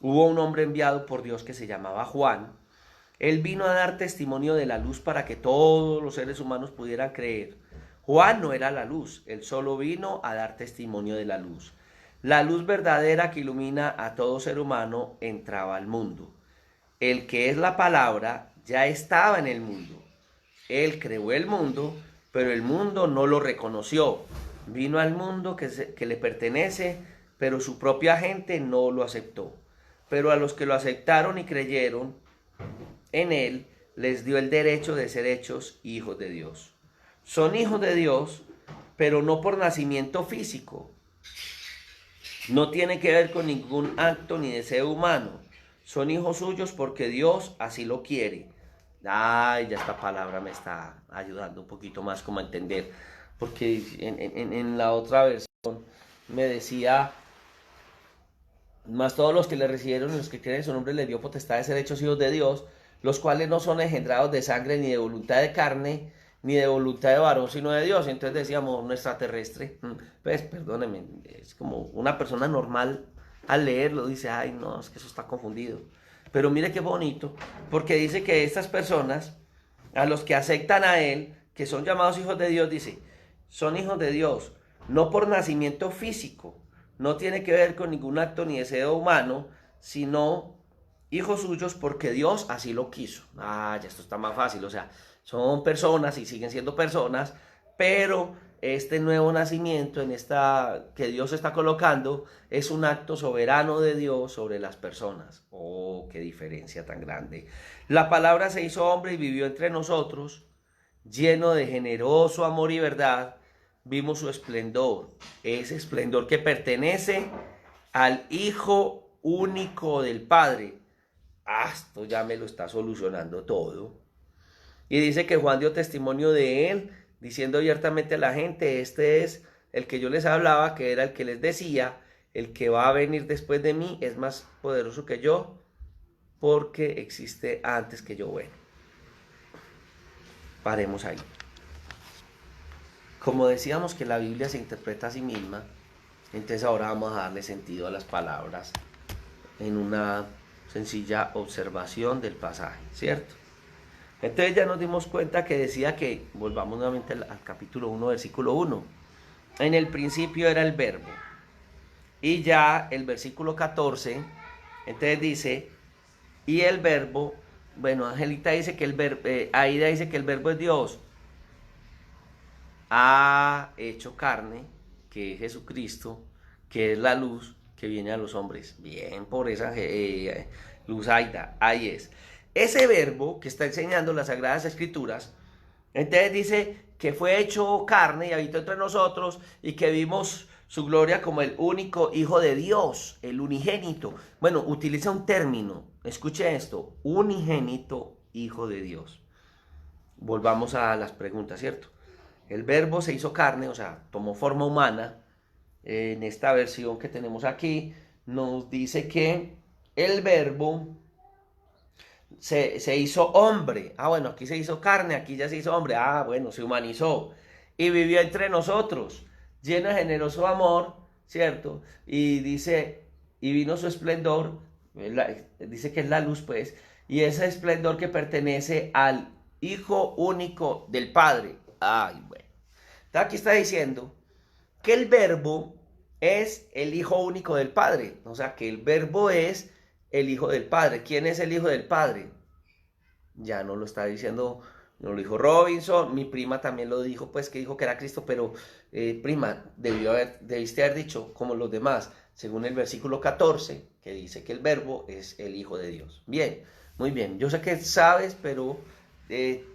Hubo un hombre enviado por Dios que se llamaba Juan. Él vino a dar testimonio de la luz para que todos los seres humanos pudieran creer. Juan no era la luz, él solo vino a dar testimonio de la luz. La luz verdadera que ilumina a todo ser humano entraba al mundo. El que es la palabra ya estaba en el mundo. Él creó el mundo, pero el mundo no lo reconoció. Vino al mundo que le pertenece, pero su propia gente no lo aceptó. Pero a los que lo aceptaron y creyeron en él, les dio el derecho de ser hechos hijos de Dios. Son hijos de Dios, pero no por nacimiento físico. No tiene que ver con ningún acto ni deseo humano. Son hijos suyos porque Dios así lo quiere. Ay, ya esta palabra me está ayudando un poquito más como a entender. Porque en la otra versión me decía, más todos los que le recibieron y los que creen en su nombre les dio potestad de ser hechos hijos de Dios, los cuales no son engendrados de sangre ni de voluntad de carne, ni de voluntad de varón, sino de Dios. Entonces decíamos, un extraterrestre, pues perdónenme, es como una persona normal al leerlo, dice, ay no, es que eso está confundido. Pero mire qué bonito, porque dice que estas personas, a los que aceptan a él, que son llamados hijos de Dios, dice, son hijos de Dios, no por nacimiento físico, no tiene que ver con ningún acto ni deseo humano, sino hijos suyos porque Dios así lo quiso. Ya esto está más fácil, o sea, son personas y siguen siendo personas, pero este nuevo nacimiento en esta que Dios está colocando es un acto soberano de Dios sobre las personas. Oh, qué diferencia tan grande. La palabra se hizo hombre y vivió entre nosotros, lleno de generoso amor y verdad. Vimos su esplendor, ese esplendor que pertenece al Hijo único del Padre. Esto ya me lo está solucionando todo. Y dice que Juan dio testimonio de él, diciendo abiertamente a la gente, este es el que yo les hablaba, que era el que les decía, el que va a venir después de mí es más poderoso que yo, porque existe antes que yo. Bueno, paremos ahí. Como decíamos que la Biblia se interpreta a sí misma, entonces ahora vamos a darle sentido a las palabras en una sencilla observación del pasaje, ¿cierto? Entonces ya nos dimos cuenta que decía que, volvamos nuevamente al capítulo 1, versículo 1, en el principio era el verbo, y ya el versículo 14, entonces dice, y el verbo, bueno, Angelita dice que el verbo, Aida dice que el verbo es Dios, ha hecho carne, que es Jesucristo, que es la luz que viene a los hombres. Bien, por esa luz Aida, ahí es. Ese verbo que está enseñando las Sagradas Escrituras, entonces dice que fue hecho carne y habitó entre nosotros y que vimos su gloria como el único Hijo de Dios, el unigénito. Bueno, utiliza un término, escuche esto, unigénito Hijo de Dios. Volvamos a las preguntas, ¿cierto? El verbo se hizo carne, o sea, tomó forma humana. En esta versión que tenemos aquí, nos dice que el verbo se hizo hombre. Bueno, aquí se hizo carne, aquí ya se hizo hombre. Bueno, se humanizó y vivió entre nosotros, lleno de generoso amor, ¿cierto? Y dice, y vino su esplendor, dice que es la luz, pues, y ese esplendor que pertenece al Hijo único del Padre. Bueno. Aquí está diciendo que el verbo es el Hijo único del Padre. O sea, que el verbo es el Hijo del Padre. ¿Quién es el Hijo del Padre? Ya no lo está diciendo, no lo dijo Robinson. Mi prima también lo dijo, pues que dijo que era Cristo, pero prima, debiste haber dicho como los demás, según el versículo 14, que dice que el verbo es el Hijo de Dios. Bien, muy bien. Yo sé que sabes, pero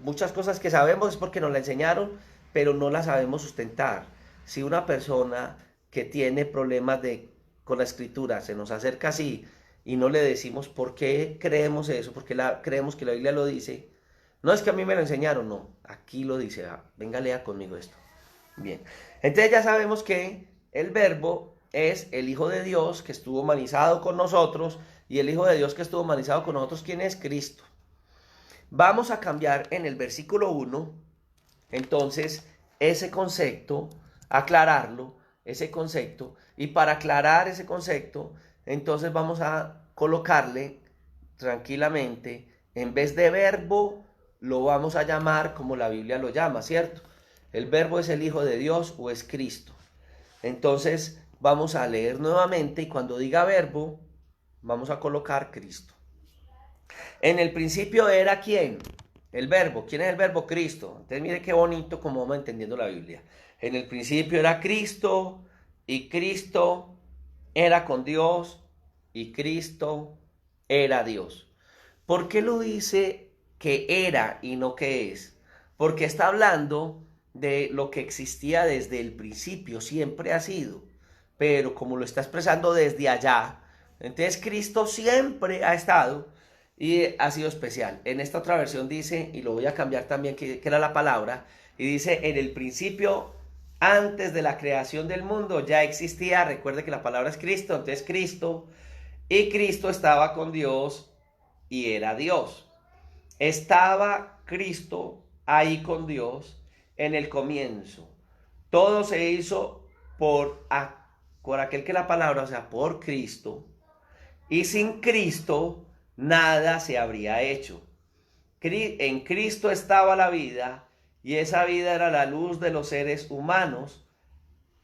muchas cosas que sabemos es porque nos la enseñaron, pero no la sabemos sustentar. Si una persona que tiene problemas con la escritura se nos acerca así y no le decimos por qué creemos eso, porque creemos que la Biblia lo dice, no es que a mí me lo enseñaron, no, aquí lo dice, venga, lea conmigo esto. Bien, entonces ya sabemos que el verbo es el Hijo de Dios que estuvo humanizado con nosotros, y el Hijo de Dios que estuvo humanizado con nosotros, ¿quién es? Cristo. Vamos a cambiar en el versículo 1, entonces, ese concepto, aclararlo, ese concepto, y para aclarar ese concepto, entonces vamos a colocarle tranquilamente, en vez de verbo, lo vamos a llamar como la Biblia lo llama, ¿cierto? El verbo es el Hijo de Dios o es Cristo. Entonces, vamos a leer nuevamente y cuando diga verbo, vamos a colocar Cristo. En el principio era ¿quién? El verbo. ¿Quién es el verbo? Cristo. Entonces mire qué bonito como vamos entendiendo la Biblia. En el principio era Cristo y Cristo era con Dios y Cristo era Dios. ¿Por qué lo dice que era y no que es? Porque está hablando de lo que existía desde el principio, siempre ha sido. Pero como lo está expresando desde allá, entonces Cristo siempre ha estado y ha sido especial. En esta otra versión dice, y lo voy a cambiar también, que era la palabra, y dice, en el principio, antes de la creación del mundo, ya existía, recuerde que la palabra es Cristo, entonces Cristo, y Cristo estaba con Dios y era Dios. Estaba Cristo ahí con Dios en el comienzo. Todo se hizo por aquel que la palabra, o sea, por Cristo, y sin Cristo nada se habría hecho. En Cristo estaba la vida y esa vida era la luz de los seres humanos,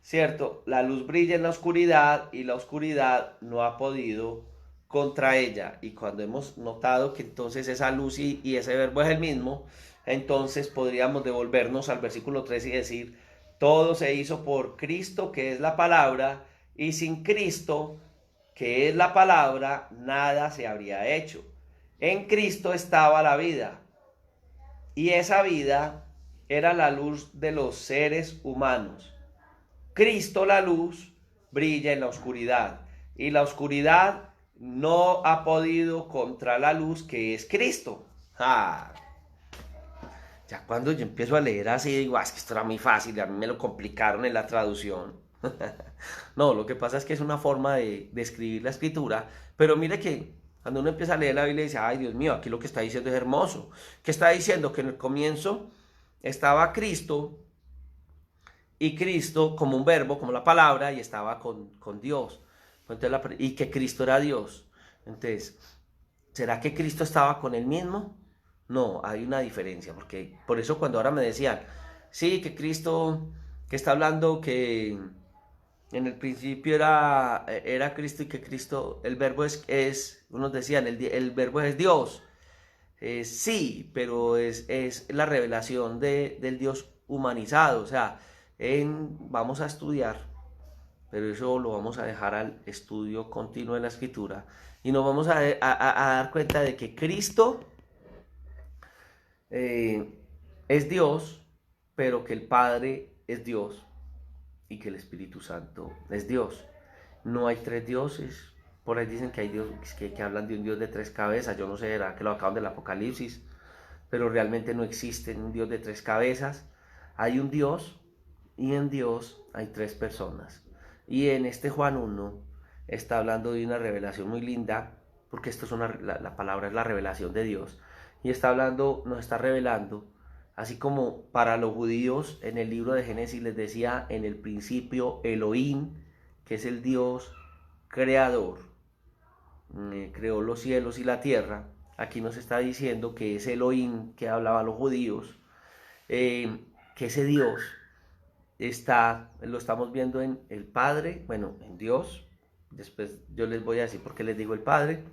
¿cierto? La luz brilla en la oscuridad y la oscuridad no ha podido contra ella. Y cuando hemos notado que entonces esa luz y ese verbo es el mismo, entonces podríamos devolvernos al versículo 3 y decir, todo se hizo por Cristo, que es la palabra, y sin Cristo, que es la palabra, nada se habría hecho. En Cristo estaba la vida, y esa vida era la luz de los seres humanos. Cristo la luz brilla en la oscuridad y la oscuridad no ha podido contra la luz que es Cristo. Ah, ya cuando yo empiezo a leer así digo, es que esto era muy fácil, a mí me lo complicaron en la traducción. No, lo que pasa es que es una forma de escribir la escritura, pero mire que cuando uno empieza a leer la Biblia dice, ay Dios mío, aquí lo que está diciendo es hermoso. ¿Qué está diciendo? Que en el comienzo estaba Cristo y Cristo como un verbo, como la palabra, y estaba con Dios. Entonces, y que Cristo era Dios. Entonces, ¿será que Cristo estaba con él mismo? No, hay una diferencia, porque por eso cuando ahora me decían, sí, que Cristo, que está hablando que en el principio era Cristo y que Cristo, el verbo unos decían, el verbo es Dios. Sí, pero es la revelación del Dios humanizado. O sea, vamos a estudiar, pero eso lo vamos a dejar al estudio continuo de la escritura. Y nos vamos a dar cuenta de que Cristo eh, es Dios, pero que el Padre es Dios y que el Espíritu Santo es Dios. No hay tres dioses. Por ahí dicen que hay dios que hablan de un Dios de tres cabezas. Yo no sé, era que lo acaban del Apocalipsis, pero realmente no existe un Dios de tres cabezas. Hay un Dios y en Dios hay tres personas. Y en este Juan 1 está hablando de una revelación muy linda, porque esto es la palabra es la revelación de Dios. Y está hablando, nos está revelando, así como para los judíos en el libro de Génesis les decía, en el principio Elohim, que es el Dios creador, creó los cielos y la tierra. Aquí nos está diciendo que ese Elohim que hablaban los judíos, que ese Dios lo estamos viendo en el Padre, bueno, en Dios. Después yo les voy a decir por qué les digo el Padre.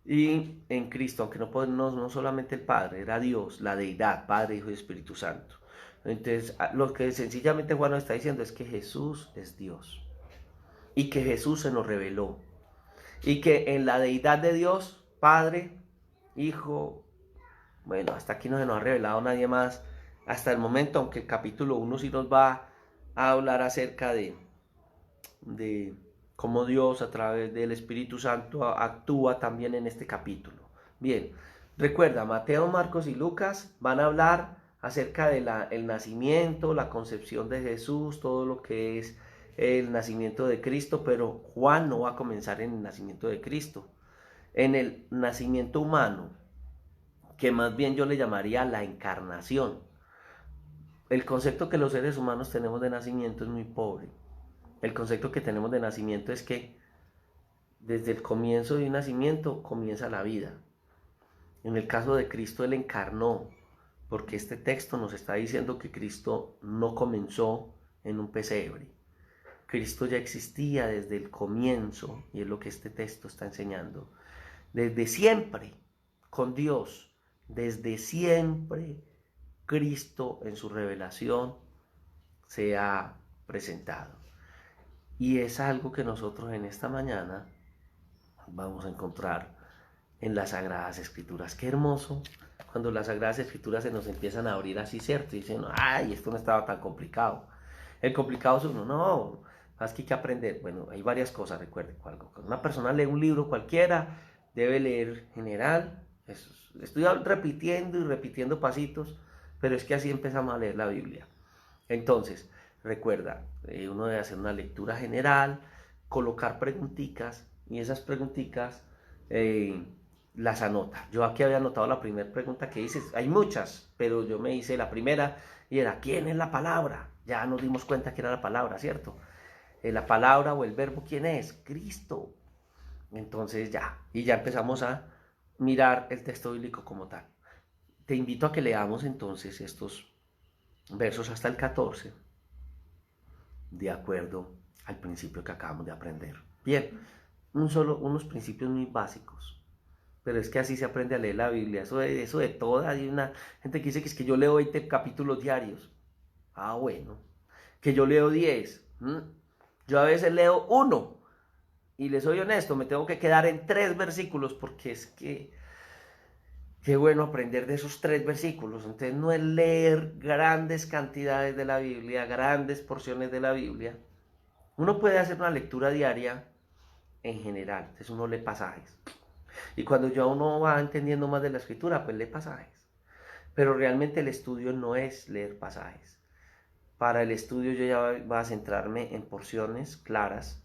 Y en Cristo, aunque no solamente el Padre, era Dios, la deidad, Padre, Hijo y Espíritu Santo. Entonces, lo que sencillamente Juan nos está diciendo es que Jesús es Dios. Y que Jesús se nos reveló. Y que en la deidad de Dios, Padre, Hijo, bueno, hasta aquí no se nos ha revelado nadie más hasta el momento, aunque el capítulo 1 sí nos va a hablar acerca de cómo Dios a través del Espíritu Santo actúa también en este capítulo. Bien, recuerda, Mateo, Marcos y Lucas van a hablar acerca de el nacimiento, la concepción de Jesús, todo lo que es el nacimiento de Cristo, pero Juan no va a comenzar en el nacimiento de Cristo, en el nacimiento humano, que más bien yo le llamaría la encarnación. El concepto que los seres humanos tenemos de nacimiento es muy pobre. El concepto que tenemos de nacimiento es que desde el comienzo de un nacimiento comienza la vida. En el caso de Cristo, Él encarnó, porque este texto nos está diciendo que Cristo no comenzó en un pesebre. Cristo ya existía desde el comienzo, y es lo que este texto está enseñando. Desde siempre, con Dios, desde siempre, Cristo en su revelación se ha presentado. Y es algo que nosotros en esta mañana vamos a encontrar en las Sagradas Escrituras. Qué hermoso cuando las Sagradas Escrituras se nos empiezan a abrir así, ¿cierto? Y dicen, ay, esto no estaba tan complicado. El complicado es uno, no, más que hay que aprender. Bueno, hay varias cosas, recuerden. Cuando una persona lee un libro cualquiera, debe leer general. Estoy repitiendo y repitiendo pasitos, pero es que así empezamos a leer la Biblia. Entonces, recuerda, uno debe hacer una lectura general, colocar preguntitas y esas preguntitas las anota. Yo aquí había anotado la primera pregunta que hice, hay muchas, pero yo me hice la primera y era, ¿quién es la palabra? Ya nos dimos cuenta que era la palabra, ¿cierto? La palabra o el verbo, ¿quién es? Cristo. Entonces y ya empezamos a mirar el texto bíblico como tal. Te invito a que leamos entonces estos versos hasta el 14, de acuerdo al principio que acabamos de aprender. Bien, unos principios muy básicos, pero es que así se aprende a leer la Biblia. Eso de toda, hay una gente que dice que es que yo leo 20 capítulos diarios. Ah, bueno, que yo leo 10. Yo a veces leo uno, y les soy honesto, me tengo que quedar en 3 versículos, porque es que qué bueno aprender de esos 3 versículos. Entonces no es leer grandes cantidades de la Biblia, grandes porciones de la Biblia. Uno puede hacer una lectura diaria en general, entonces uno lee pasajes. Y cuando ya uno va entendiendo más de la escritura, pues lee pasajes. Pero realmente el estudio no es leer pasajes. Para el estudio yo ya voy a centrarme en porciones claras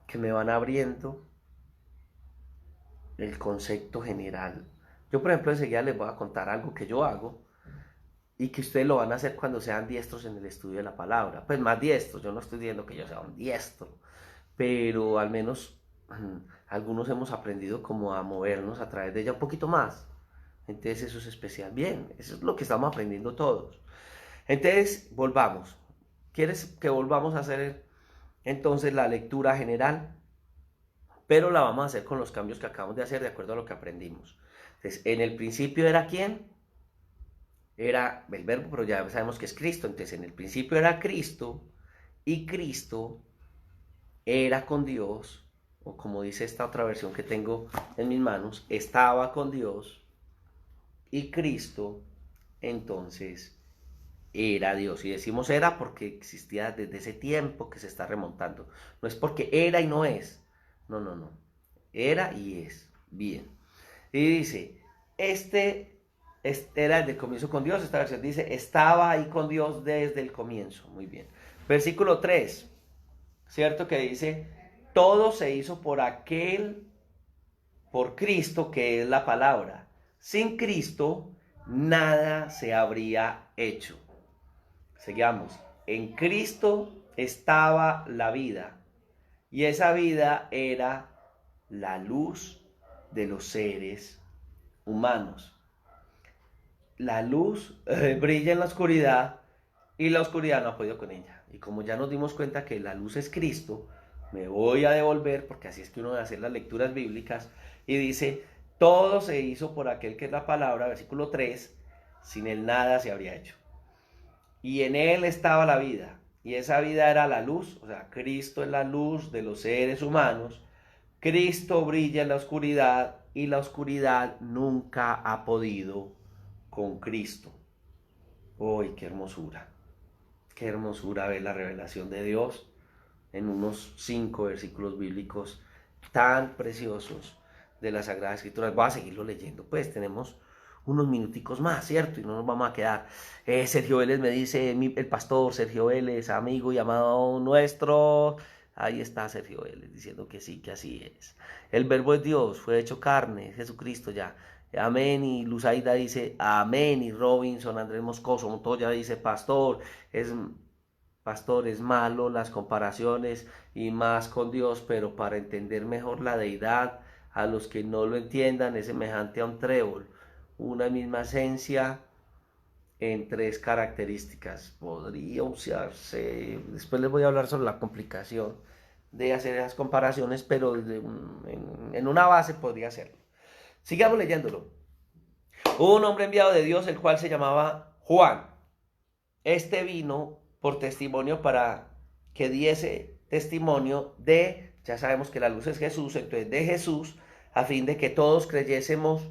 que me van abriendo el concepto general. Yo, por ejemplo, enseguida les voy a contar algo que yo hago y que ustedes lo van a hacer cuando sean diestros en el estudio de la palabra. Pues más diestros, yo no estoy diciendo que yo sea un diestro, pero al menos algunos hemos aprendido como a movernos a través de ella un poquito más. Entonces eso es especial. Bien, eso es lo que estamos aprendiendo todos. Entonces, volvamos. ¿Quieres que volvamos a hacer entonces la lectura general? Pero la vamos a hacer con los cambios que acabamos de hacer de acuerdo a lo que aprendimos. Entonces, en el principio era ¿quién? Era el verbo, pero ya sabemos que es Cristo. Entonces, en el principio era Cristo, y Cristo era con Dios, o como dice esta otra versión que tengo en mis manos, estaba con Dios, y Cristo entonces era Dios. Y decimos era porque existía desde ese tiempo que se está remontando. No es porque era y no es. No, no, no. Era y es. Bien. Y dice, este era desde el comienzo con Dios. Esta versión dice, estaba ahí con Dios desde el comienzo. Muy bien. Versículo 3, ¿cierto? Que dice, todo se hizo por por Cristo, que es la palabra. Sin Cristo, nada se habría hecho. Sigamos. En Cristo estaba la vida, y esa vida era la luz de los seres humanos. La luz brilla en la oscuridad, y la oscuridad no ha podido con ella. Y como ya nos dimos cuenta que la luz es Cristo, me voy a devolver, porque así es que uno debe hacer las lecturas bíblicas, y dice, todo se hizo por aquel que es la palabra, versículo 3, sin él nada se habría hecho. Y en él estaba la vida, y esa vida era la luz, o sea, Cristo es la luz de los seres humanos. Cristo brilla en la oscuridad, y la oscuridad nunca ha podido con Cristo. ¡Uy, qué hermosura! Qué hermosura ver la revelación de Dios en unos 5 versículos bíblicos tan preciosos de las Sagradas Escrituras. Voy a seguirlo leyendo, pues tenemos unos minuticos más, ¿cierto? Y no nos vamos a quedar. Sergio Vélez me dice, el pastor Sergio Vélez, amigo y amado nuestro. Ahí está Sergio Vélez diciendo que sí, que así es. El verbo es Dios, fue hecho carne, Jesucristo ya. Amén. Y Luzaida dice amén. Y Robinson, Andrés Moscoso, Montoya dice pastor, es malo las comparaciones y más con Dios, pero para entender mejor la deidad, a los que no lo entiendan, es semejante a un trébol, una misma esencia en 3 características. Podría usarse, después les voy a hablar sobre la complicación de hacer esas comparaciones, pero en una base podría hacerlo. Sigamos leyéndolo. Hubo un hombre enviado de Dios, el cual se llamaba Juan. Este vino por testimonio para que diese testimonio ya sabemos que la luz es Jesús, entonces de Jesús, a fin de que todos creyésemos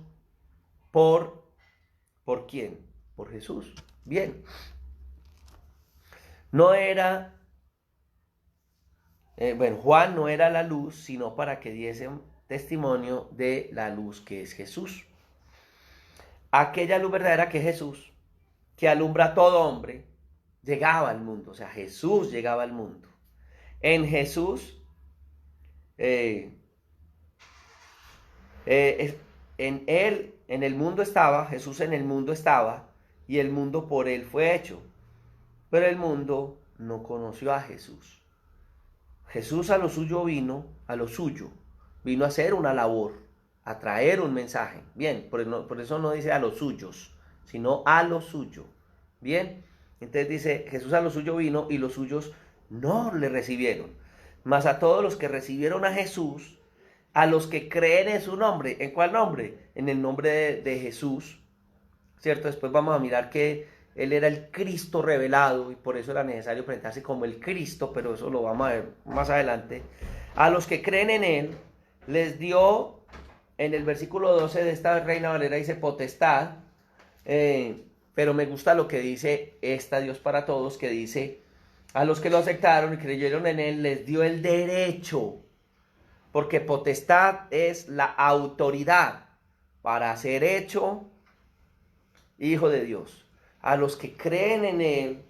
¿por quién? Por Jesús. Bien. No era, Juan no era la luz, sino para que diesen testimonio de la luz que es Jesús. Aquella luz verdadera que es Jesús, que alumbra a todo hombre, llegaba al mundo. O sea, Jesús llegaba al mundo. En Jesús, en él, en el mundo estaba, Jesús en el mundo estaba, y el mundo por él fue hecho. Pero el mundo no conoció a Jesús. Jesús a lo suyo vino, vino a hacer una labor, a traer un mensaje. Bien, por eso no dice a los suyos, sino a lo suyo. Bien, Entonces dice, Jesús a lo suyo vino y los suyos no le recibieron. Mas a todos los que recibieron a Jesús, a los que creen en su nombre. ¿En cuál nombre? En el nombre de Jesús, ¿cierto? Después vamos a mirar que Él era el Cristo revelado y por eso era necesario presentarse como el Cristo, pero eso lo vamos a ver más adelante. A los que creen en Él, les dio, en el versículo 12 de esta Reina Valera dice potestad, pero me gusta lo que dice esta Dios para todos, que dice, a los que lo aceptaron y creyeron en Él, les dio el derecho, porque potestad es la autoridad para ser hecho hijo de Dios. A los que creen en Él,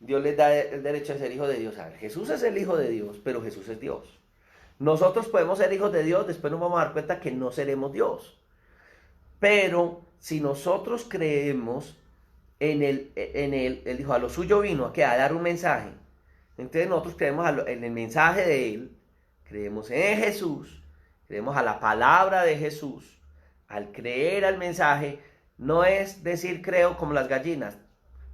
Dios les da el derecho a ser hijo de Dios. A ver, Jesús es el Hijo de Dios, pero Jesús es Dios. Nosotros podemos ser hijos de Dios, después nos vamos a dar cuenta que no seremos Dios. Pero si nosotros creemos en Él dijo, a lo suyo vino a dar un mensaje. Entonces nosotros creemos en el mensaje de Él, creemos en Jesús, creemos a la palabra de Jesús. Al creer al mensaje, no es decir creo como las gallinas.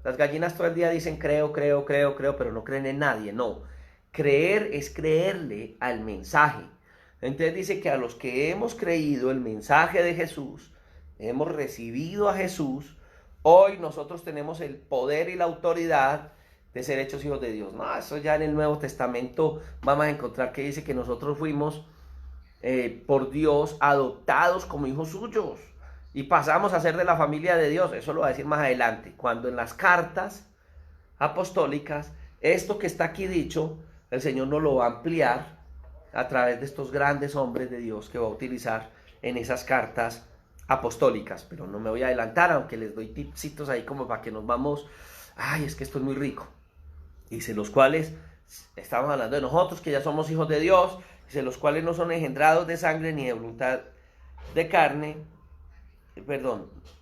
Las gallinas todo el día dicen creo, creo, creo, creo, pero no creen en nadie, no. Creer es creerle al mensaje. Entonces dice que a los que hemos creído el mensaje de Jesús, hemos recibido a Jesús, hoy nosotros tenemos el poder y la autoridad de ser hechos hijos de Dios. No, eso ya en el Nuevo Testamento vamos a encontrar que dice que nosotros fuimos por Dios adoptados como hijos suyos y pasamos a ser de la familia de Dios. Eso lo va a decir más adelante, cuando en las cartas apostólicas, esto que está aquí dicho, el Señor nos lo va a ampliar a través de estos grandes hombres de Dios que va a utilizar en esas cartas apostólicas. Pero no me voy a adelantar, aunque les doy tipsitos ahí como para que nos vamos. Ay, es que esto es muy rico. Dice, los cuales, estamos hablando de nosotros que ya somos hijos de Dios, dice, los cuales no son engendrados de sangre ni de voluntad de carne,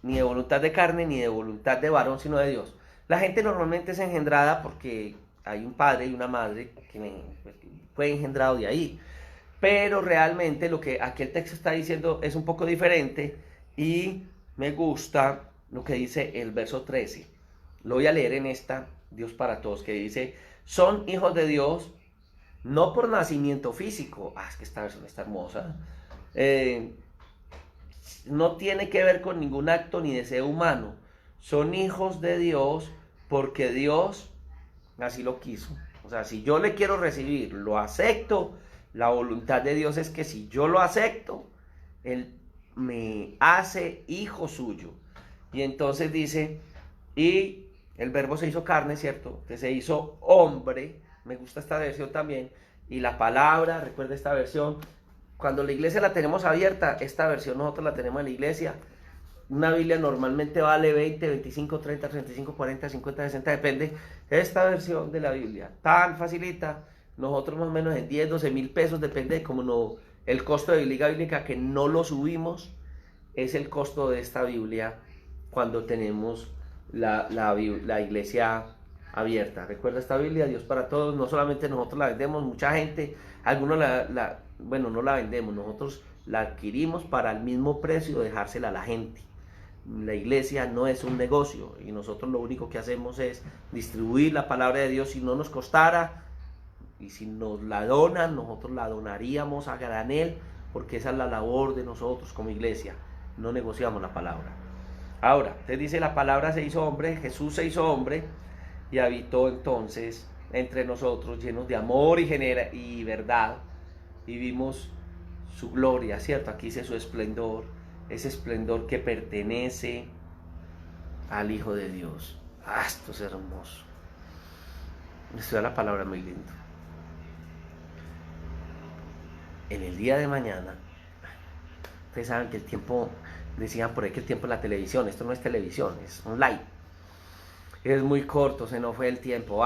ni de voluntad de carne ni de voluntad de varón, sino de Dios. La gente normalmente es engendrada porque hay un padre y una madre que fue engendrado de ahí. Pero realmente lo que aquí el texto está diciendo es un poco diferente y me gusta lo que dice el verso 13. Lo voy a leer en esta, Dios para todos, que dice, son hijos de Dios no por nacimiento físico. Es que esta versión está hermosa. No tiene que ver con ningún acto ni deseo humano. Son hijos de Dios porque Dios así lo quiso. O sea, si yo le quiero recibir, lo acepto. La voluntad de Dios es que si yo lo acepto, Él me hace hijo suyo. Y entonces dice, y el verbo se hizo carne, ¿cierto? Que se hizo hombre. Me gusta esta versión también. Y la palabra, recuerda esta versión. Cuando la iglesia la tenemos abierta, esta versión nosotros la tenemos en la iglesia. Una Biblia normalmente vale 20, 25, 30, 35, 40, 50, 60, depende. Esta versión de la Biblia, tan facilita, nosotros más o menos en 10, 12 mil pesos, depende de cómo no, el costo de Liga Bíblica, que no lo subimos, es el costo de esta Biblia cuando tenemos la iglesia abierta. Recuerda esta Biblia, Dios para todos, no solamente nosotros la vendemos, mucha gente, algunos no la vendemos, nosotros la adquirimos para el mismo precio, dejársela a la gente. La iglesia no es un negocio y nosotros lo único que hacemos es distribuir la palabra de Dios. Si no nos costara y si nos la donan, nosotros la donaríamos a granel, porque esa es la labor de nosotros como iglesia, no negociamos la palabra. Ahora, te dice, la palabra se hizo hombre, Jesús se hizo hombre y habitó entonces entre nosotros, llenos de amor y verdad, y vimos su gloria, ¿cierto? Aquí dice su esplendor, ese esplendor que pertenece al Hijo de Dios. Esto es hermoso. Esto es la palabra muy lindo. En el día de mañana, ustedes saben que el tiempo, decían por ahí que el tiempo en la televisión, esto no es televisión, es un live. Es muy corto, se nos fue el tiempo.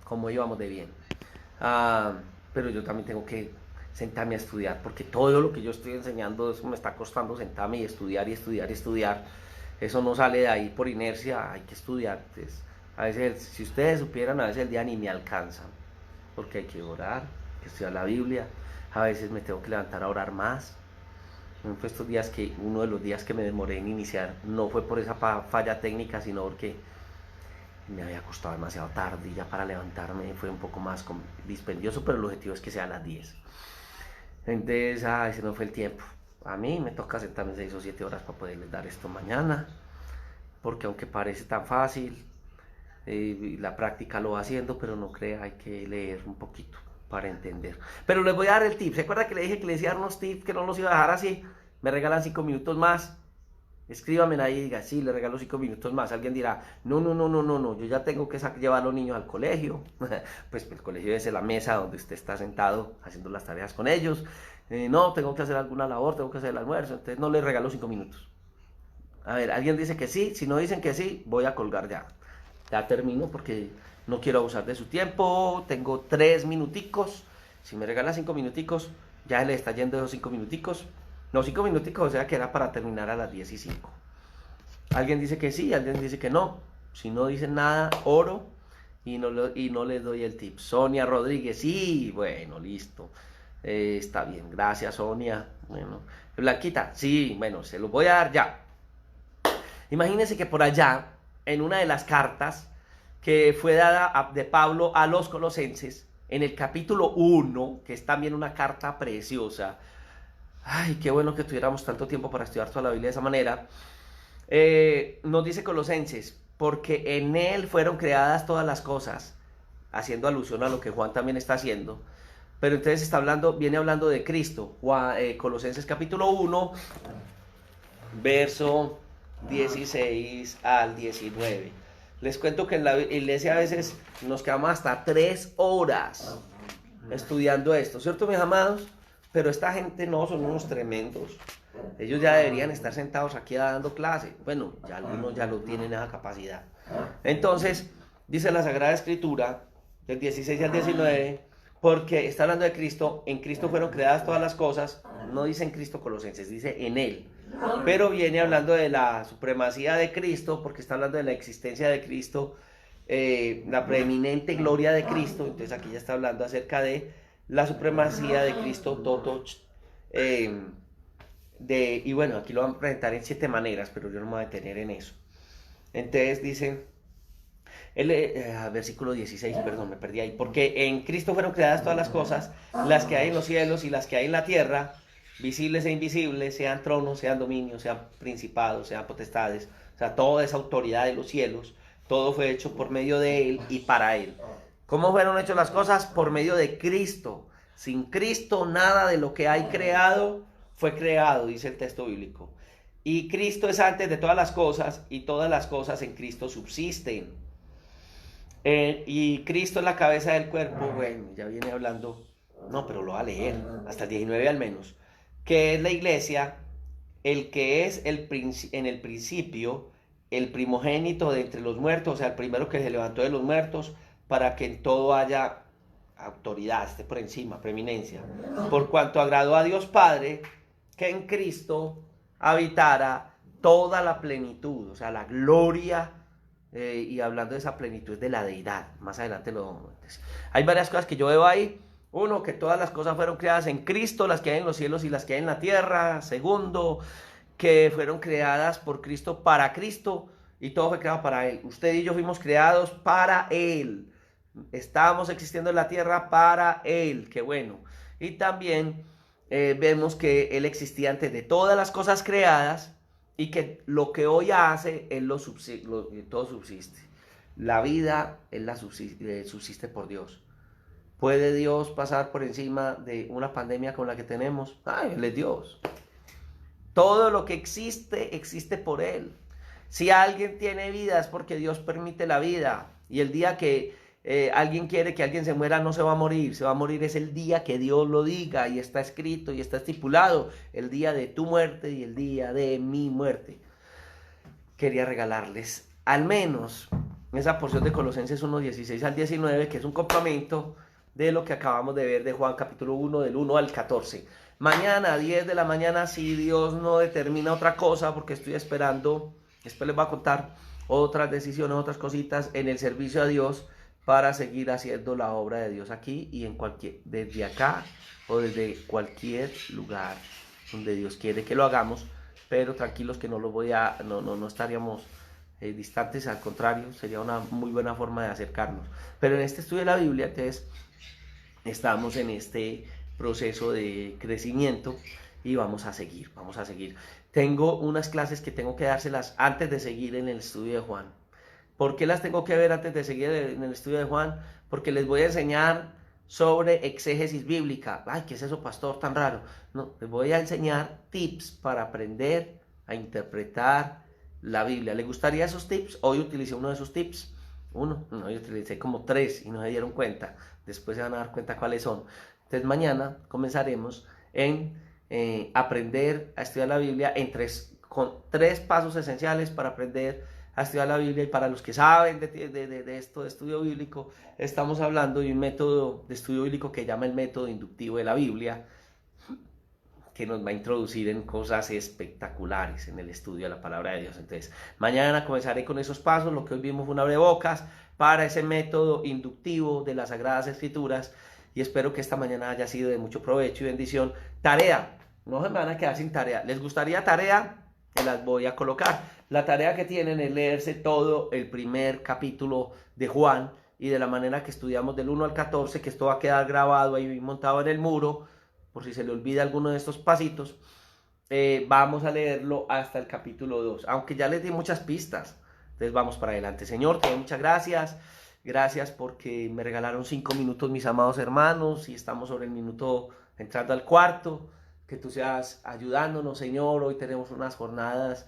Cómo íbamos de bien. Pero yo también tengo que sentarme a estudiar, porque todo lo que yo estoy enseñando, eso me está costando sentarme y estudiar y estudiar y estudiar. Eso no sale de ahí por inercia, hay que estudiar. Entonces, a veces, si ustedes supieran, a veces el día ni me alcanza, porque hay que orar, hay que estudiar la Biblia. A veces me tengo que levantar a orar más. Estos días uno de los días que me demoré en iniciar, no fue por esa falla técnica, sino porque me había acostado demasiado tarde y ya para levantarme fue un poco más dispendioso, pero el objetivo es que sea a las 10. Entonces, ese no fue el tiempo. A mí me toca sentarme 6 o 7 horas para poderles dar esto mañana, porque aunque parece tan fácil, la práctica lo va haciendo, pero no crea, hay que leer un poquito para entender. Pero les voy a dar el tip. ¿Se acuerda que le dije que les iba a dar unos tips, que no los iba a dejar así? Me regalan 5 minutos más. Escríbame ahí y diga, sí, le regalo 5 minutos más. Alguien dirá, no, yo ya tengo que llevar a los niños al colegio. Pues el colegio es la mesa donde usted está sentado haciendo las tareas con ellos. No, tengo que hacer alguna labor, tengo que hacer el almuerzo, entonces no les regalo 5 minutos. A ver, alguien dice que sí, si no dicen que sí, voy a colgar ya. Ya termino porque no quiero abusar de su tiempo. Tengo 3 minuticos. Si me regala 5 minuticos, ya le está yendo esos 5 minuticos. No, 5 minuticos, o sea que era para terminar a las 10:05. Alguien dice que sí, alguien dice que no. Si no dicen nada, oro y no les doy el tip. Sonia Rodríguez, sí, bueno, listo. Está bien, gracias Sonia. Bueno, Blanquita, sí, bueno, se los voy a dar ya. Imagínense que por allá, en una de las cartas que fue dada de Pablo a los colosenses, en el capítulo 1, que es también una carta preciosa. Ay, qué bueno que tuviéramos tanto tiempo para estudiar toda la Biblia de esa manera. Nos dice Colosenses, porque en él fueron creadas todas las cosas, haciendo alusión a lo que Juan también está haciendo. Pero entonces viene hablando de Cristo. Colosenses capítulo 1, verso 16 al 19. Les cuento que en la iglesia a veces nos quedamos hasta 3 horas estudiando esto, ¿cierto, mis amados? Pero esta gente no, son unos tremendos. Ellos ya deberían estar sentados aquí dando clase. Bueno, ya algunos ya lo tienen esa capacidad. Entonces, dice la Sagrada Escritura, del 16 al 19, porque está hablando de Cristo, en Cristo fueron creadas todas las cosas, no dice en Cristo Colosenses, dice en Él. Pero viene hablando de la supremacía de Cristo, porque está hablando de la existencia de Cristo, la preeminente gloria de Cristo. Entonces aquí ya está hablando acerca de la supremacía de Cristo todo. Y bueno, aquí lo van a presentar en 7 maneras, pero yo no me voy a detener en eso. Entonces dice, versículo 16, perdón, me perdí ahí. Porque en Cristo fueron creadas todas las cosas, las que hay en los cielos y las que hay en la tierra, visibles e invisibles, sean tronos, sean dominios, sean principados, sean potestades, o sea, toda esa autoridad de los cielos, todo fue hecho por medio de Él y para Él. ¿Cómo fueron hechas las cosas? Por medio de Cristo. Sin Cristo nada de lo que hay creado fue creado, dice el texto bíblico. Y Cristo es antes de todas las cosas, y todas las cosas en Cristo subsisten. Y Cristo es la cabeza del cuerpo. Bueno, ya viene hablando, no, pero lo va a leer, hasta el 19 al menos. Que es la iglesia, el que es en el principio, el primogénito de entre los muertos, o sea, el primero que se levantó de los muertos, para que en todo haya autoridad, esté por encima, preeminencia. Por cuanto agradó a Dios Padre, que en Cristo habitara toda la plenitud, o sea, la gloria, y hablando de esa plenitud de la deidad. Más adelante lo... Hay varias cosas que yo veo ahí. Uno, que todas las cosas fueron creadas en Cristo, las que hay en los cielos y las que hay en la tierra. Segundo, que fueron creadas por Cristo para Cristo, y todo fue creado para Él. Usted y yo fuimos creados para Él. Estábamos existiendo en la tierra para Él. Qué bueno. Y también vemos que Él existía antes de todas las cosas creadas, y que lo que hoy hace, Él todo subsiste. La vida, Él subsiste por Dios. ¿Puede Dios pasar por encima de una pandemia como la que tenemos? Ay, Él es Dios. Todo lo que existe, existe por Él. Si alguien tiene vida es porque Dios permite la vida. Y el día que alguien quiere que alguien se muera, no se va a morir. Se va a morir es el día que Dios lo diga, y está escrito y está estipulado. El día de tu muerte y el día de mi muerte. Quería regalarles al menos esa porción de Colosenses 1, 16 al 19, que es un complemento de lo que acabamos de ver de Juan capítulo 1, del 1 al 14. Mañana a 10 de la mañana, si Dios no determina otra cosa, porque estoy esperando, después les voy a contar otras decisiones, otras cositas en el servicio a Dios, para seguir haciendo la obra de Dios aquí y desde acá o desde cualquier lugar donde Dios quiere que lo hagamos. Pero tranquilos que no estaríamos distantes, al contrario, sería una muy buena forma de acercarnos. Pero en este estudio de la Biblia, entonces, estamos en este proceso de crecimiento y vamos a seguir, vamos a seguir. Tengo unas clases que tengo que dárselas antes de seguir en el estudio de Juan. ¿Por qué las tengo que ver antes de seguir en el estudio de Juan? Porque les voy a enseñar sobre exégesis bíblica. Ay, ¿qué es eso, pastor, tan raro? No, les voy a enseñar tips para aprender a interpretar la Biblia. ¿Les gustaría esos tips? Hoy utilicé uno de esos tips. No, yo utilicé como 3 y no se dieron cuenta. Después se van a dar cuenta cuáles son. Entonces mañana comenzaremos en aprender a estudiar la Biblia con 3 pasos esenciales para aprender a estudiar la Biblia. Y para los que saben de esto de estudio bíblico, estamos hablando de un método de estudio bíblico que llama el método inductivo de la Biblia, que nos va a introducir en cosas espectaculares en el estudio de la palabra de Dios. Entonces, mañana comenzaré con esos pasos. Lo que hoy vimos fue un abrebocas para ese método inductivo de las Sagradas Escrituras, y espero que esta mañana haya sido de mucho provecho y bendición. Tarea, no se me van a quedar sin tarea. ¿Les gustaría tarea? Que las voy a colocar. La tarea que tienen es leerse todo el primer capítulo de Juan, y de la manera que estudiamos del 1 al 14, que esto va a quedar grabado ahí montado en el muro, por si se le olvida alguno de estos pasitos, vamos a leerlo hasta el capítulo 2, aunque ya les di muchas pistas. Entonces vamos para adelante. Señor, te doy muchas gracias. Gracias porque me regalaron 5 minutos, mis amados hermanos, y estamos sobre el minuto entrando al cuarto. Que tú seas ayudándonos, Señor. Hoy tenemos unas jornadas.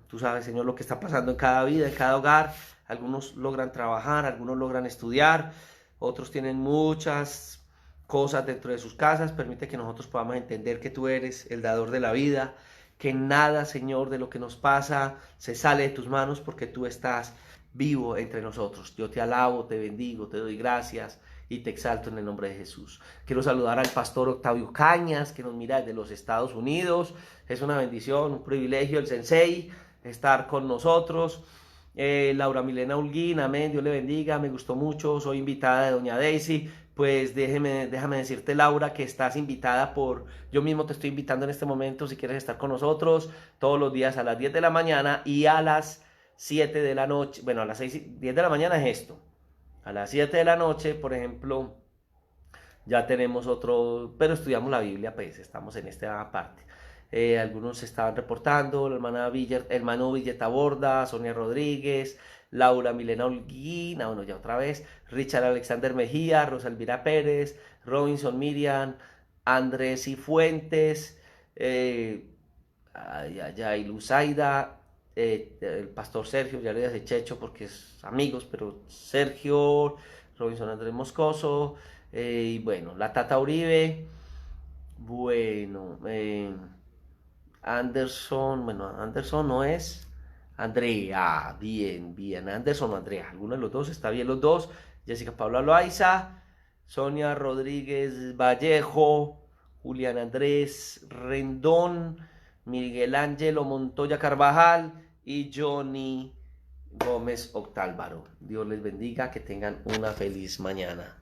Tú sabes, Señor, lo que está pasando en cada vida, en cada hogar. Algunos logran trabajar, algunos logran estudiar, otros tienen muchas cosas dentro de sus casas. Permite que nosotros podamos entender que tú eres el dador de la vida, que nada, Señor, de lo que nos pasa se sale de tus manos, porque tú estás vivo entre nosotros. Yo te alabo, te bendigo, te doy gracias y te exalto en el nombre de Jesús. Quiero saludar al pastor Octavio Cañas, que nos mira desde los Estados Unidos. Es una bendición, un privilegio, el sensei, estar con nosotros. Laura Milena Holguín, amén, Dios le bendiga, me gustó mucho. Soy invitada de doña Daisy. Pues déjame decirte, Laura, que estás invitada yo mismo te estoy invitando en este momento, si quieres estar con nosotros todos los días a las 10 de la mañana y a las 7 de la noche. Bueno, a las 10 de la mañana es esto. A las 7 de la noche, por ejemplo, ya tenemos otro, pero estudiamos la Biblia, pues estamos en esta parte. Algunos se estaban reportando, la hermano Villeta Borda, Sonia Rodríguez, Laura Milena Holguín, bueno, ya otra vez, Richard Alexander Mejía, Rosa Elvira Pérez, Robinson Miriam, Andrés y Fuentes, Luzaida, el pastor Sergio, ya le dije Checho porque es amigos, pero Sergio, Robinson Andrés Moscoso, y bueno, la Tata Uribe, bueno, Anderson, bueno, Anderson no es, Andrea, bien, Anderson o Andrea, alguno de los dos, está bien los dos. Jessica Paula Loaiza, Sonia Rodríguez Vallejo, Julián Andrés Rendón, Miguel Ángelo Montoya Carvajal y Johnny Gómez Octálvaro. Dios les bendiga, que tengan una feliz mañana.